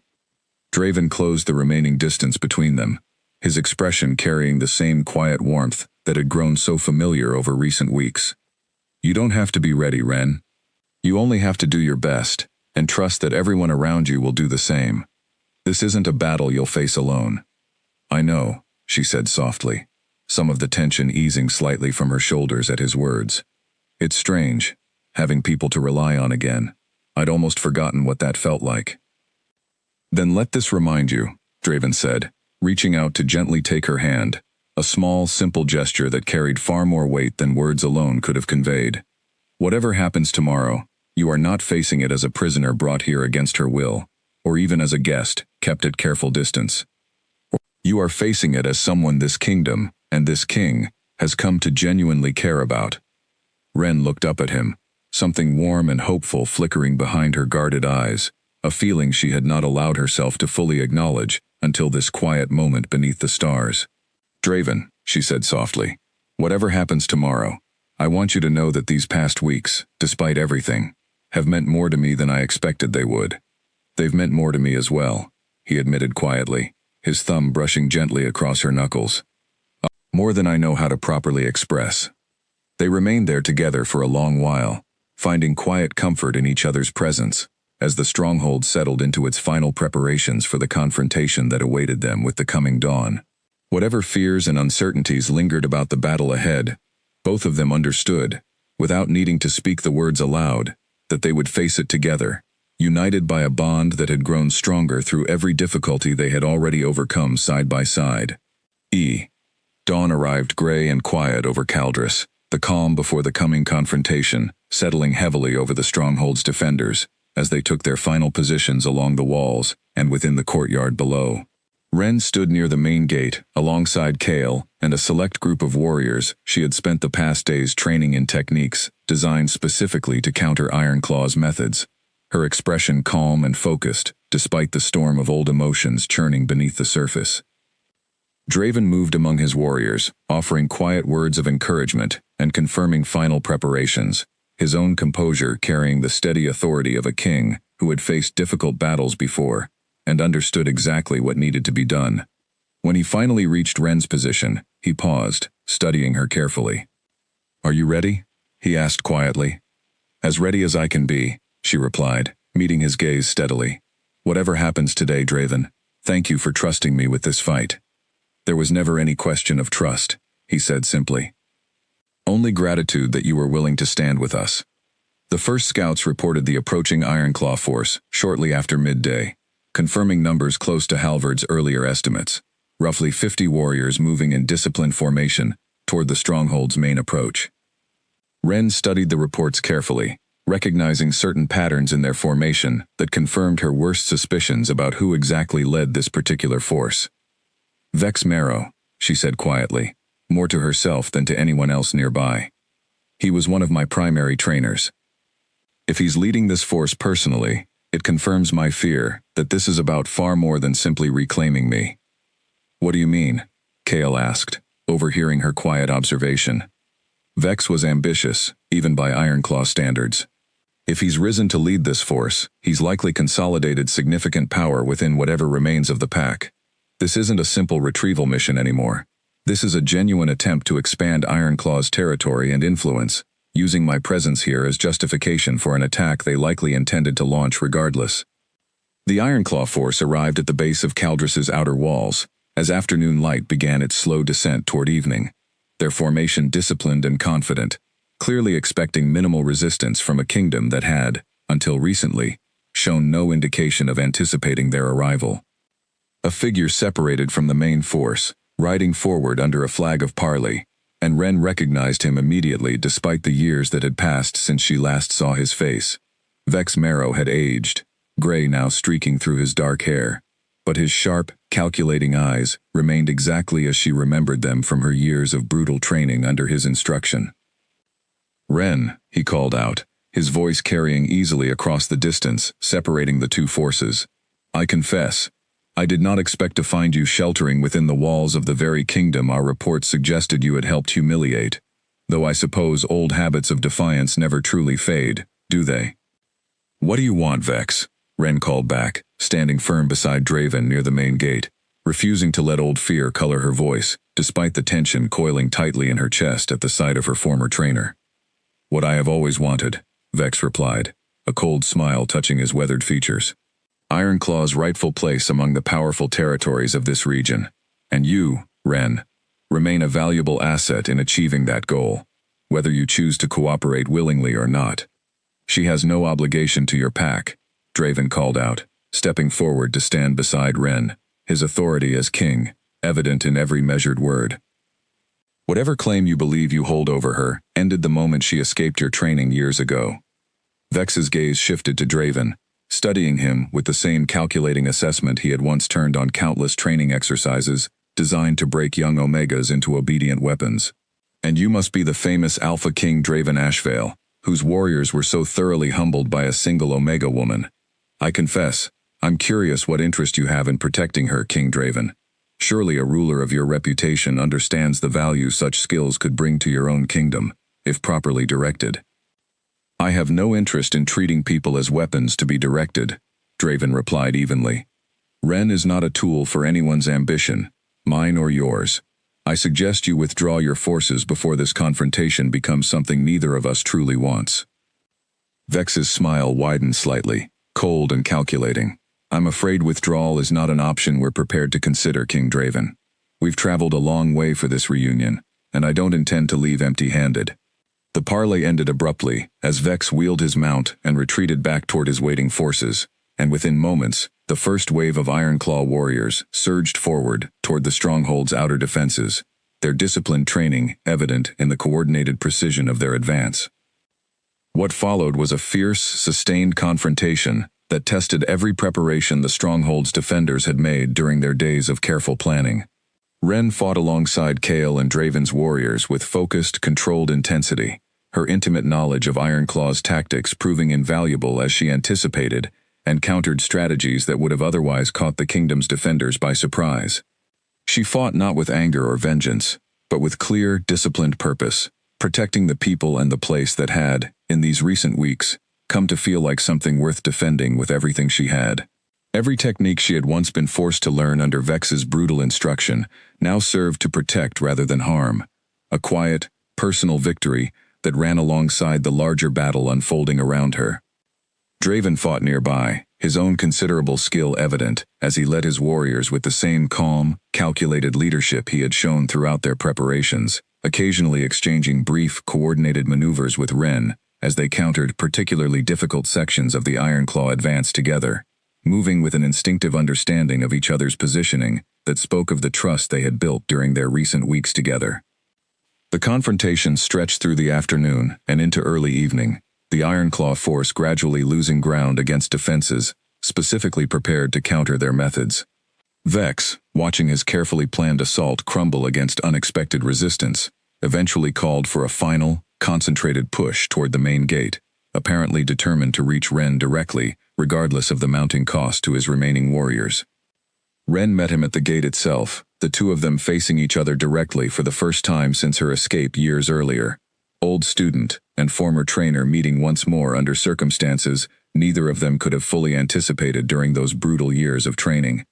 Draven closed the remaining distance between them, his expression carrying the same quiet warmth that had grown so familiar over recent weeks. "You don't have to be ready, Ren. You only have to do your best, and trust that everyone around you will do the same. This isn't a battle you'll face alone." "I know," she said softly, some of the tension easing slightly from her shoulders at his words. "It's strange, having people to rely on again. I'd almost forgotten what that felt like." "Then let this remind you," Draven said, reaching out to gently take her hand, a small, simple gesture that carried far more weight than words alone could have conveyed. "Whatever happens tomorrow, you are not facing it as a prisoner brought here against her will, or even as a guest, kept at careful distance. You are facing it as someone this kingdom, and this king, has come to genuinely care about." Ren looked up at him, something warm and hopeful flickering behind her guarded eyes, a feeling she had not allowed herself to fully acknowledge until this quiet moment beneath the stars. "Draven," she said softly, "whatever happens tomorrow, I want you to know that these past weeks, despite everything, have meant more to me than I expected they would." "They've meant more to me as well," he admitted quietly, his thumb brushing gently across her knuckles. "More than I know how to properly express." They remained there together for a long while, finding quiet comfort in each other's presence, as the stronghold settled into its final preparations for the confrontation that awaited them with the coming dawn. Whatever fears and uncertainties lingered about the battle ahead, both of them understood, without needing to speak the words aloud, that they would face it together, united by a bond that had grown stronger through every difficulty they had already overcome side by side. Dawn arrived gray and quiet over Caldris, the calm before the coming confrontation, settling heavily over the stronghold's defenders, as they took their final positions along the walls and within the courtyard below. Ren stood near the main gate, alongside Kael and a select group of warriors she had spent the past days training in techniques designed specifically to counter Ironclaw's methods, her expression calm and focused, despite the storm of old emotions churning beneath the surface. Draven moved among his warriors, offering quiet words of encouragement and confirming final preparations, his own composure carrying the steady authority of a king who had faced difficult battles before and understood exactly what needed to be done. When he finally reached Ren's position, he paused, studying her carefully. "Are you ready?" he asked quietly. "As ready as I can be," she replied, meeting his gaze steadily. "Whatever happens today, Draven, thank you for trusting me with this fight." "There was never any question of trust," he said simply. "Only gratitude that you were willing to stand with us." The first scouts reported the approaching Ironclaw force shortly after midday, confirming numbers close to Halvard's earlier estimates, roughly 50 warriors moving in disciplined formation toward the stronghold's main approach. Ren studied the reports carefully, recognizing certain patterns in their formation that confirmed her worst suspicions about who exactly led this particular force. "Vex Marrow," she said quietly, more to herself than to anyone else nearby. "He was one of my primary trainers. If he's leading this force personally, it confirms my fear that this is about far more than simply reclaiming me." "What do you mean?" Kael asked, overhearing her quiet observation. Vex was ambitious, even by Ironclaw standards. If he's risen to lead this force, he's likely consolidated significant power within whatever remains of the pack. This isn't a simple retrieval mission anymore. This is a genuine attempt to expand Ironclaw's territory and influence, using my presence here as justification for an attack they likely intended to launch regardless. The Ironclaw force arrived at the base of Caldris's outer walls, as afternoon light began its slow descent toward evening, their formation disciplined and confident, clearly expecting minimal resistance from a kingdom that had, until recently, shown no indication of anticipating their arrival. A figure separated from the main force, riding forward under a flag of parley, and Ren recognized him immediately despite the years that had passed since she last saw his face. Vex's marrow had aged, gray now streaking through his dark hair, but his sharp, calculating eyes remained exactly as she remembered them from her years of brutal training under his instruction. "Ren," he called out, his voice carrying easily across the distance, separating the two forces. "I confess, I did not expect to find you sheltering within the walls of the very kingdom our reports suggested you had helped humiliate, though I suppose old habits of defiance never truly fade, do they?" "What do you want, Vex?" Ren called back, standing firm beside Draven near the main gate, refusing to let old fear color her voice, despite the tension coiling tightly in her chest at the sight of her former trainer. "What I have always wanted," Vex replied, a cold smile touching his weathered features. "Ironclaw's rightful place among the powerful territories of this region, and you, Ren, remain a valuable asset in achieving that goal, whether you choose to cooperate willingly or not. She has no obligation to your pack," Draven called out, stepping forward to stand beside Ren, his authority as king, evident in every measured word. "Whatever claim you believe you hold over her ended the moment she escaped your training years ago." Vex's gaze shifted to Draven, studying him with the same calculating assessment he had once turned on countless training exercises designed to break young Omegas into obedient weapons. "And you must be the famous Alpha King Draven Ashvale, whose warriors were so thoroughly humbled by a single Omega woman. I confess, I'm curious what interest you have in protecting her, King Draven. Surely a ruler of your reputation understands the value such skills could bring to your own kingdom, if properly directed." "I have no interest in treating people as weapons to be directed," Draven replied evenly. "Ren is not a tool for anyone's ambition, mine or yours. I suggest you withdraw your forces before this confrontation becomes something neither of us truly wants." Vex's smile widened slightly, cold and calculating. "I'm afraid withdrawal is not an option we're prepared to consider, King Draven. We've traveled a long way for this reunion, and I don't intend to leave empty-handed." The parley ended abruptly as Vex wheeled his mount and retreated back toward his waiting forces, and within moments, the first wave of Ironclaw warriors surged forward toward the stronghold's outer defenses, their disciplined training evident in the coordinated precision of their advance. What followed was a fierce, sustained confrontation that tested every preparation the stronghold's defenders had made during their days of careful planning. Ren fought alongside Kael and Draven's warriors with focused, controlled intensity, her intimate knowledge of Ironclaw's tactics proving invaluable as she anticipated and countered strategies that would have otherwise caught the kingdom's defenders by surprise. She fought not with anger or vengeance, but with clear, disciplined purpose, protecting the people and the place that had, in these recent weeks, come to feel like something worth defending with everything she had. Every technique she had once been forced to learn under Vex's brutal instruction now served to protect rather than harm, a quiet, personal victory that ran alongside the larger battle unfolding around her. Draven fought nearby, his own considerable skill evident as he led his warriors with the same calm, calculated leadership he had shown throughout their preparations, occasionally exchanging brief, coordinated maneuvers with Ren as they countered particularly difficult sections of the Ironclaw advance together, moving with an instinctive understanding of each other's positioning that spoke of the trust they had built during their recent weeks together. The confrontation stretched through the afternoon and into early evening, the Ironclaw force gradually losing ground against defenses specifically prepared to counter their methods. Vex, watching his carefully planned assault crumble against unexpected resistance, eventually called for a final, concentrated push toward the main gate, apparently determined to reach Ren directly, regardless of the mounting cost to his remaining warriors. Ren met him at the gate itself, the two of them facing each other directly for the first time since her escape years earlier. Old student and former trainer meeting once more under circumstances neither of them could have fully anticipated during those brutal years of training.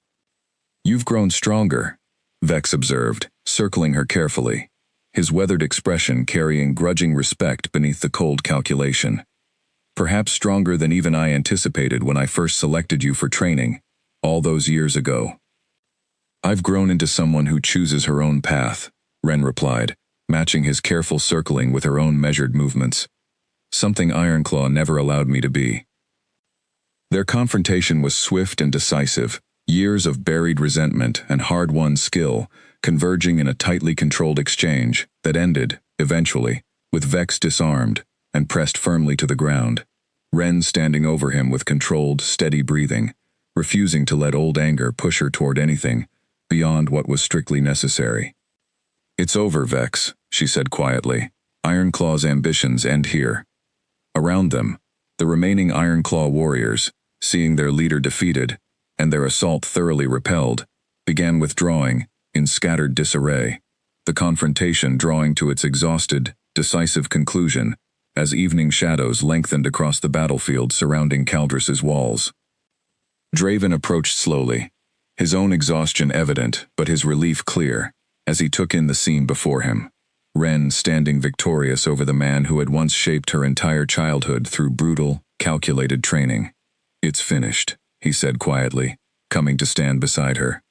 "You've grown stronger," Vex observed, circling her carefully, his weathered expression carrying grudging respect beneath the cold calculation. "Perhaps stronger than even I anticipated when I first selected you for training, all those years ago." "I've grown into someone who chooses her own path," Ren replied, matching his careful circling with her own measured movements. "Something Ironclaw never allowed me to be." Their confrontation was swift and decisive, years of buried resentment and hard-won skill converging in a tightly controlled exchange that ended, eventually, with Vex disarmed and pressed firmly to the ground, Ren standing over him with controlled, steady breathing, refusing to let old anger push her toward anything beyond what was strictly necessary. "It's over, Vex," she said quietly. "Ironclaw's ambitions end here." Around them, the remaining Ironclaw warriors, seeing their leader defeated and their assault thoroughly repelled, began withdrawing in scattered disarray, the confrontation drawing to its exhausted, decisive conclusion as evening shadows lengthened across the battlefield surrounding Caldris's walls. Draven approached slowly, his own exhaustion evident but his relief clear, as he took in the scene before him. Ren standing victorious over the man who had once shaped her entire childhood through brutal, calculated training. "It's finished," he said quietly, coming to stand beside her.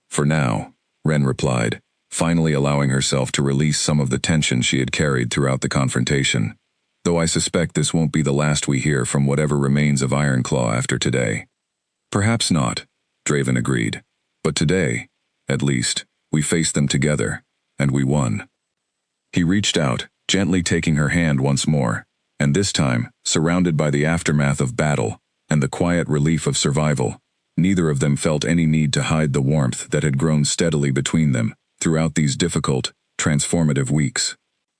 "For now," Ren replied, finally allowing herself to release some of the tension she had carried throughout the confrontation. "Though I suspect this won't be the last we hear from whatever remains of Ironclaw after today." "Perhaps not," Draven agreed. "But today, at least, we faced them together, and we won." He reached out, gently taking her hand once more, and this time, surrounded by the aftermath of battle and the quiet relief of survival, neither of them felt any need to hide the warmth that had grown steadily between them throughout these difficult, transformative weeks.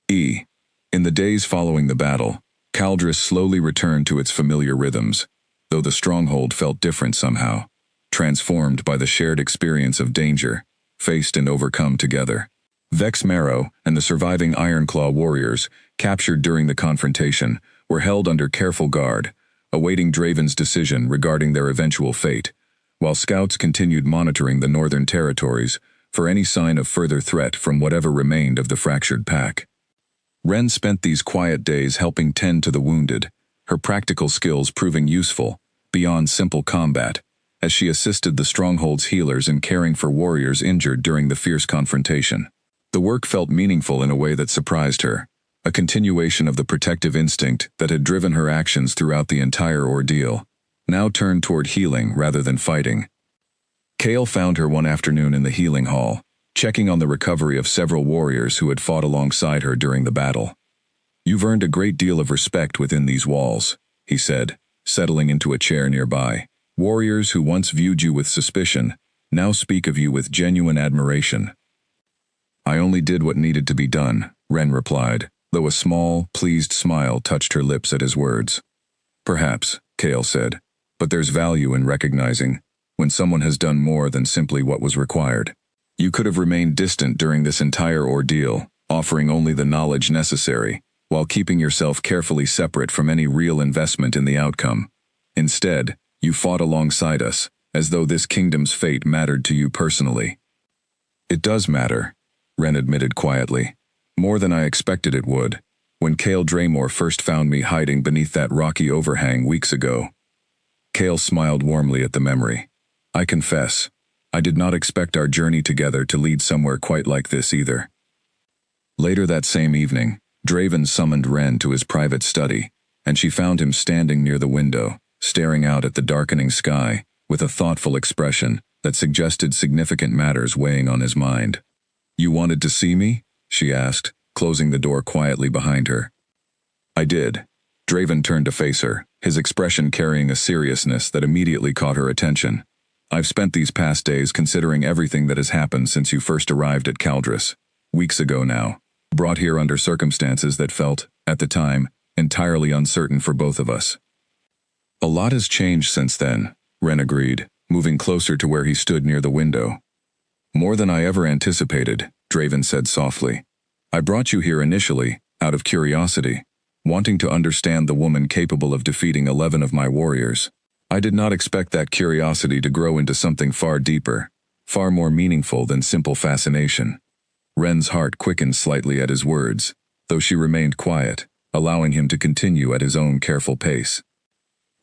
In the days following the battle, Caldris slowly returned to its familiar rhythms, though the stronghold felt different somehow, transformed by the shared experience of danger, faced and overcome together. Vex Marrow and the surviving Ironclaw warriors, captured during the confrontation, were held under careful guard, awaiting Draven's decision regarding their eventual fate, while scouts continued monitoring the northern territories for any sign of further threat from whatever remained of the fractured pack. Ren spent these quiet days helping tend to the wounded, her practical skills proving useful, beyond simple combat, as she assisted the stronghold's healers in caring for warriors injured during the fierce confrontation. The work felt meaningful in a way that surprised her, a continuation of the protective instinct that had driven her actions throughout the entire ordeal, now turned toward healing rather than fighting. Kale found her one afternoon in the healing hall, checking on the recovery of several warriors who had fought alongside her during the battle. "You've earned a great deal of respect within these walls," he said, settling into a chair nearby. "Warriors who once viewed you with suspicion now speak of you with genuine admiration." "I only did what needed to be done," Ren replied, though a small, pleased smile touched her lips at his words. "Perhaps," Kale said, "but there's value in recognizing when someone has done more than simply what was required. You could have remained distant during this entire ordeal, offering only the knowledge necessary, while keeping yourself carefully separate from any real investment in the outcome. Instead, you fought alongside us, as though this kingdom's fate mattered to you personally." "It does matter," Ren admitted quietly. "More than I expected it would, when Kale Draymore first found me hiding beneath that rocky overhang weeks ago." Kale smiled warmly at the memory. "I confess, I did not expect our journey together to lead somewhere quite like this either." Later that same evening, Draven summoned Ren to his private study, and she found him standing near the window, staring out at the darkening sky, with a thoughtful expression that suggested significant matters weighing on his mind. "You wanted to see me?" she asked, closing the door quietly behind her. "I did." Draven turned to face her, his expression carrying a seriousness that immediately caught her attention. "I've spent these past days considering everything that has happened since you first arrived at Caldris, weeks ago now, brought here under circumstances that felt, at the time, entirely uncertain for both of us." "A lot has changed since then," Ren agreed, moving closer to where he stood near the window. "More than I ever anticipated," Draven said softly. "I brought you here initially, out of curiosity, wanting to understand the woman capable of defeating 11 of my warriors. I did not expect that curiosity to grow into something far deeper, far more meaningful than simple fascination." Ren's heart quickened slightly at his words, though she remained quiet, allowing him to continue at his own careful pace.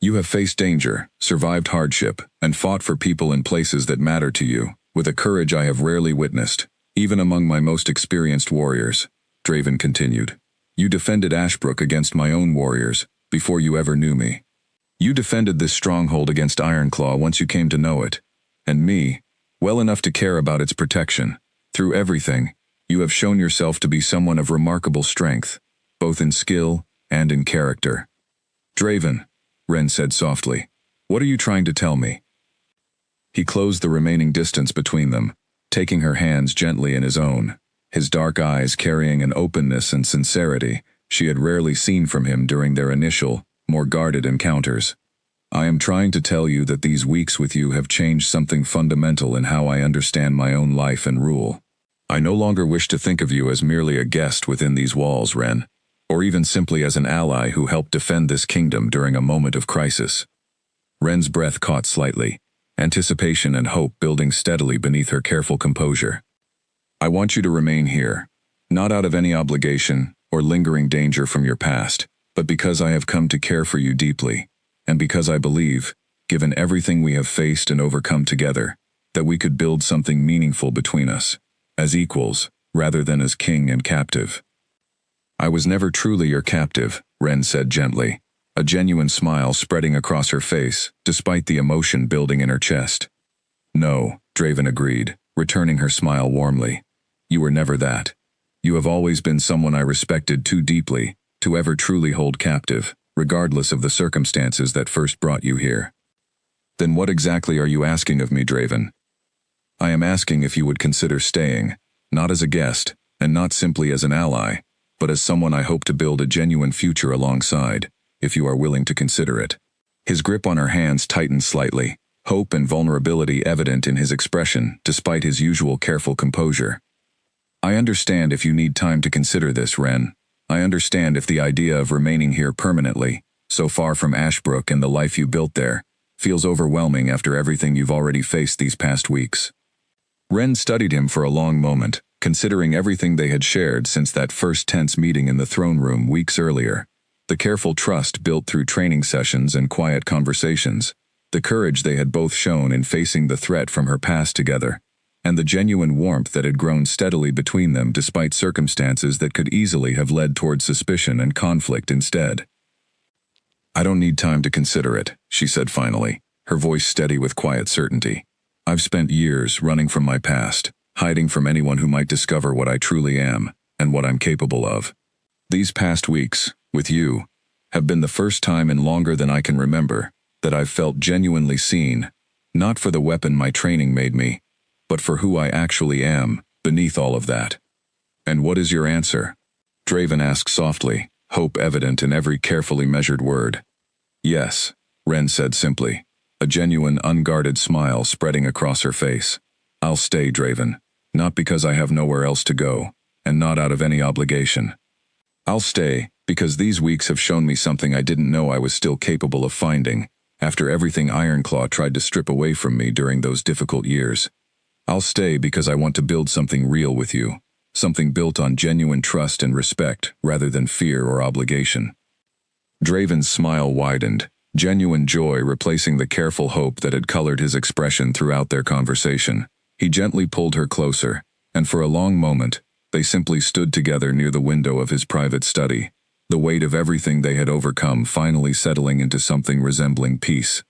"You have faced danger, survived hardship, and fought for people and places that matter to you, with a courage I have rarely witnessed, even among my most experienced warriors," Draven continued. "You defended Ashbrook against my own warriors, before you ever knew me. You defended this stronghold against Ironclaw once you came to know it, and me, well enough to care about its protection. Through everything, you have shown yourself to be someone of remarkable strength, both in skill and in character. Draven, Ren said softly, what are you trying to tell me? He closed the remaining distance between them, taking her hands gently in his own, his dark eyes carrying an openness and sincerity she had rarely seen from him during their initial, more guarded encounters. I am trying to tell you that these weeks with you have changed something fundamental in how I understand my own life and rule. I no longer wish to think of you as merely a guest within these walls, Ren, or even simply as an ally who helped defend this kingdom during a moment of crisis. Ren's breath caught slightly, anticipation and hope building steadily beneath her careful composure. I want you to remain here, not out of any obligation or lingering danger from your past, but because I have come to care for you deeply, and because I believe, given everything we have faced and overcome together, that we could build something meaningful between us, as equals, rather than as king and captive. I was never truly your captive, Ren said gently, a genuine smile spreading across her face, despite the emotion building in her chest. No, Draven agreed, returning her smile warmly. You were never that. You have always been someone I respected too deeply to ever truly hold captive, regardless of the circumstances that first brought you here. Then what exactly are you asking of me, Draven? I am asking if you would consider staying, not as a guest, and not simply as an ally, but as someone I hope to build a genuine future alongside, if you are willing to consider it. His grip on her hands tightened slightly, hope and vulnerability evident in his expression despite his usual careful composure. I understand if you need time to consider this, Ren. I understand if the idea of remaining here permanently, so far from Ashbrook and the life you built there, feels overwhelming after everything you've already faced these past weeks. Ren studied him for a long moment, considering everything they had shared since that first tense meeting in the throne room weeks earlier. The careful trust built through training sessions and quiet conversations, the courage they had both shown in facing the threat from her past together, and the genuine warmth that had grown steadily between them despite circumstances that could easily have led toward suspicion and conflict instead. I don't need time to consider it, she said finally, her voice steady with quiet certainty. I've spent years running from my past, hiding from anyone who might discover what I truly am and what I'm capable of. These past weeks, with you, have been the first time in longer than I can remember that I've felt genuinely seen, not for the weapon my training made me, but for who I actually am beneath all of that. And what is your answer? Draven asked softly, hope evident in every carefully measured word. Yes, Ren said simply, a genuine, unguarded smile spreading across her face. I'll stay, Draven, not because I have nowhere else to go, and not out of any obligation. I'll stay because these weeks have shown me something I didn't know I was still capable of finding, after everything Ironclaw tried to strip away from me during those difficult years. I'll stay because I want to build something real with you, something built on genuine trust and respect rather than fear or obligation. Draven's smile widened, genuine joy replacing the careful hope that had colored his expression throughout their conversation. He gently pulled her closer, and for a long moment, they simply stood together near the window of his private study, the weight of everything they had overcome finally settling into something resembling peace.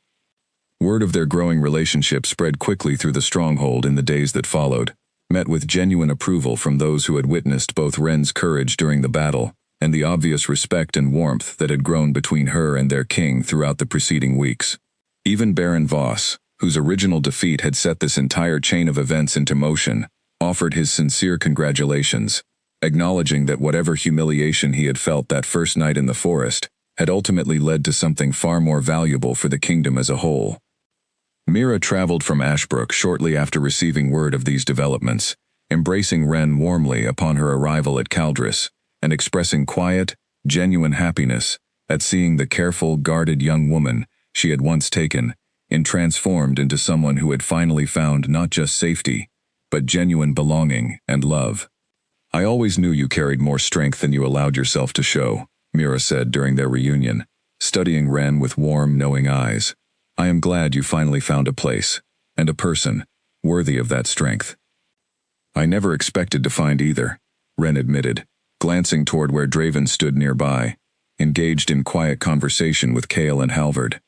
Word of their growing relationship spread quickly through the stronghold in the days that followed, met with genuine approval from those who had witnessed both Ren's courage during the battle and the obvious respect and warmth that had grown between her and their king throughout the preceding weeks. Even Baron Voss, whose original defeat had set this entire chain of events into motion, offered his sincere congratulations, acknowledging that whatever humiliation he had felt that first night in the forest had ultimately led to something far more valuable for the kingdom as a whole. Mira traveled from Ashbrook shortly after receiving word of these developments, embracing Ren warmly upon her arrival at Caldris, and expressing quiet, genuine happiness at seeing the careful, guarded young woman she had once taken and transformed into someone who had finally found not just safety, but genuine belonging and love. I always knew you carried more strength than you allowed yourself to show, Mira said during their reunion, studying Ren with warm, knowing eyes. I am glad you finally found a place, and a person, worthy of that strength. I never expected to find either, Ren admitted, glancing toward where Draven stood nearby, engaged in quiet conversation with Kael and Halvard.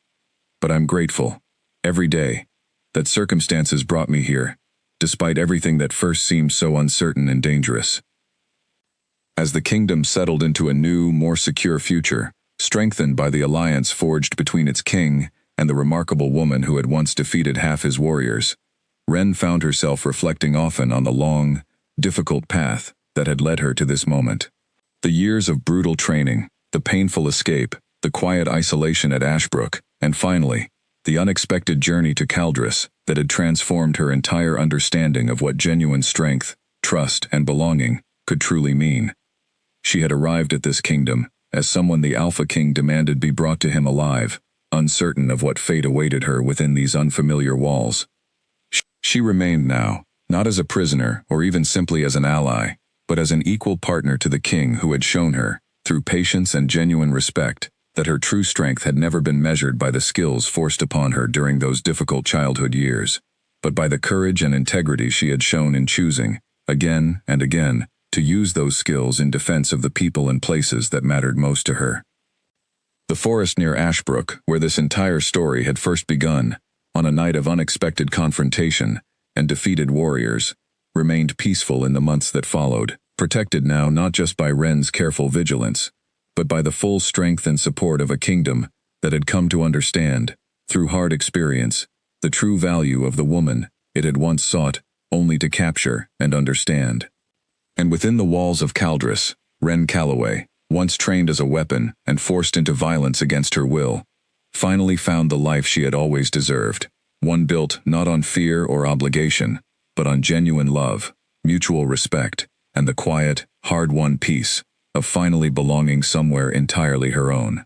But I'm grateful, every day, that circumstances brought me here, despite everything that first seemed so uncertain and dangerous. As the kingdom settled into a new, more secure future, strengthened by the alliance forged between its king and the remarkable woman who had once defeated half his warriors, Ren found herself reflecting often on the long, difficult path that had led her to this moment. The years of brutal training, the painful escape, the quiet isolation at Ashbrook, and finally, the unexpected journey to Caldris that had transformed her entire understanding of what genuine strength, trust, and belonging could truly mean. She had arrived at this kingdom as someone the Alpha King demanded be brought to him alive, uncertain of what fate awaited her within these unfamiliar walls. She remained now, not as a prisoner or even simply as an ally, but as an equal partner to the king who had shown her, through patience and genuine respect, that her true strength had never been measured by the skills forced upon her during those difficult childhood years, but by the courage and integrity she had shown in choosing, again and again, to use those skills in defense of the people and places that mattered most to her. The forest near Ashbrook, where this entire story had first begun, on a night of unexpected confrontation and defeated warriors, remained peaceful in the months that followed, protected now not just by Ren's careful vigilance, but by the full strength and support of a kingdom that had come to understand, through hard experience, the true value of the woman it had once sought only to capture and understand. And within the walls of Caldris, Ren Calloway, once trained as a weapon and forced into violence against her will, finally found the life she had always deserved, one built not on fear or obligation, but on genuine love, mutual respect, and the quiet, hard-won peace of finally belonging somewhere entirely her own.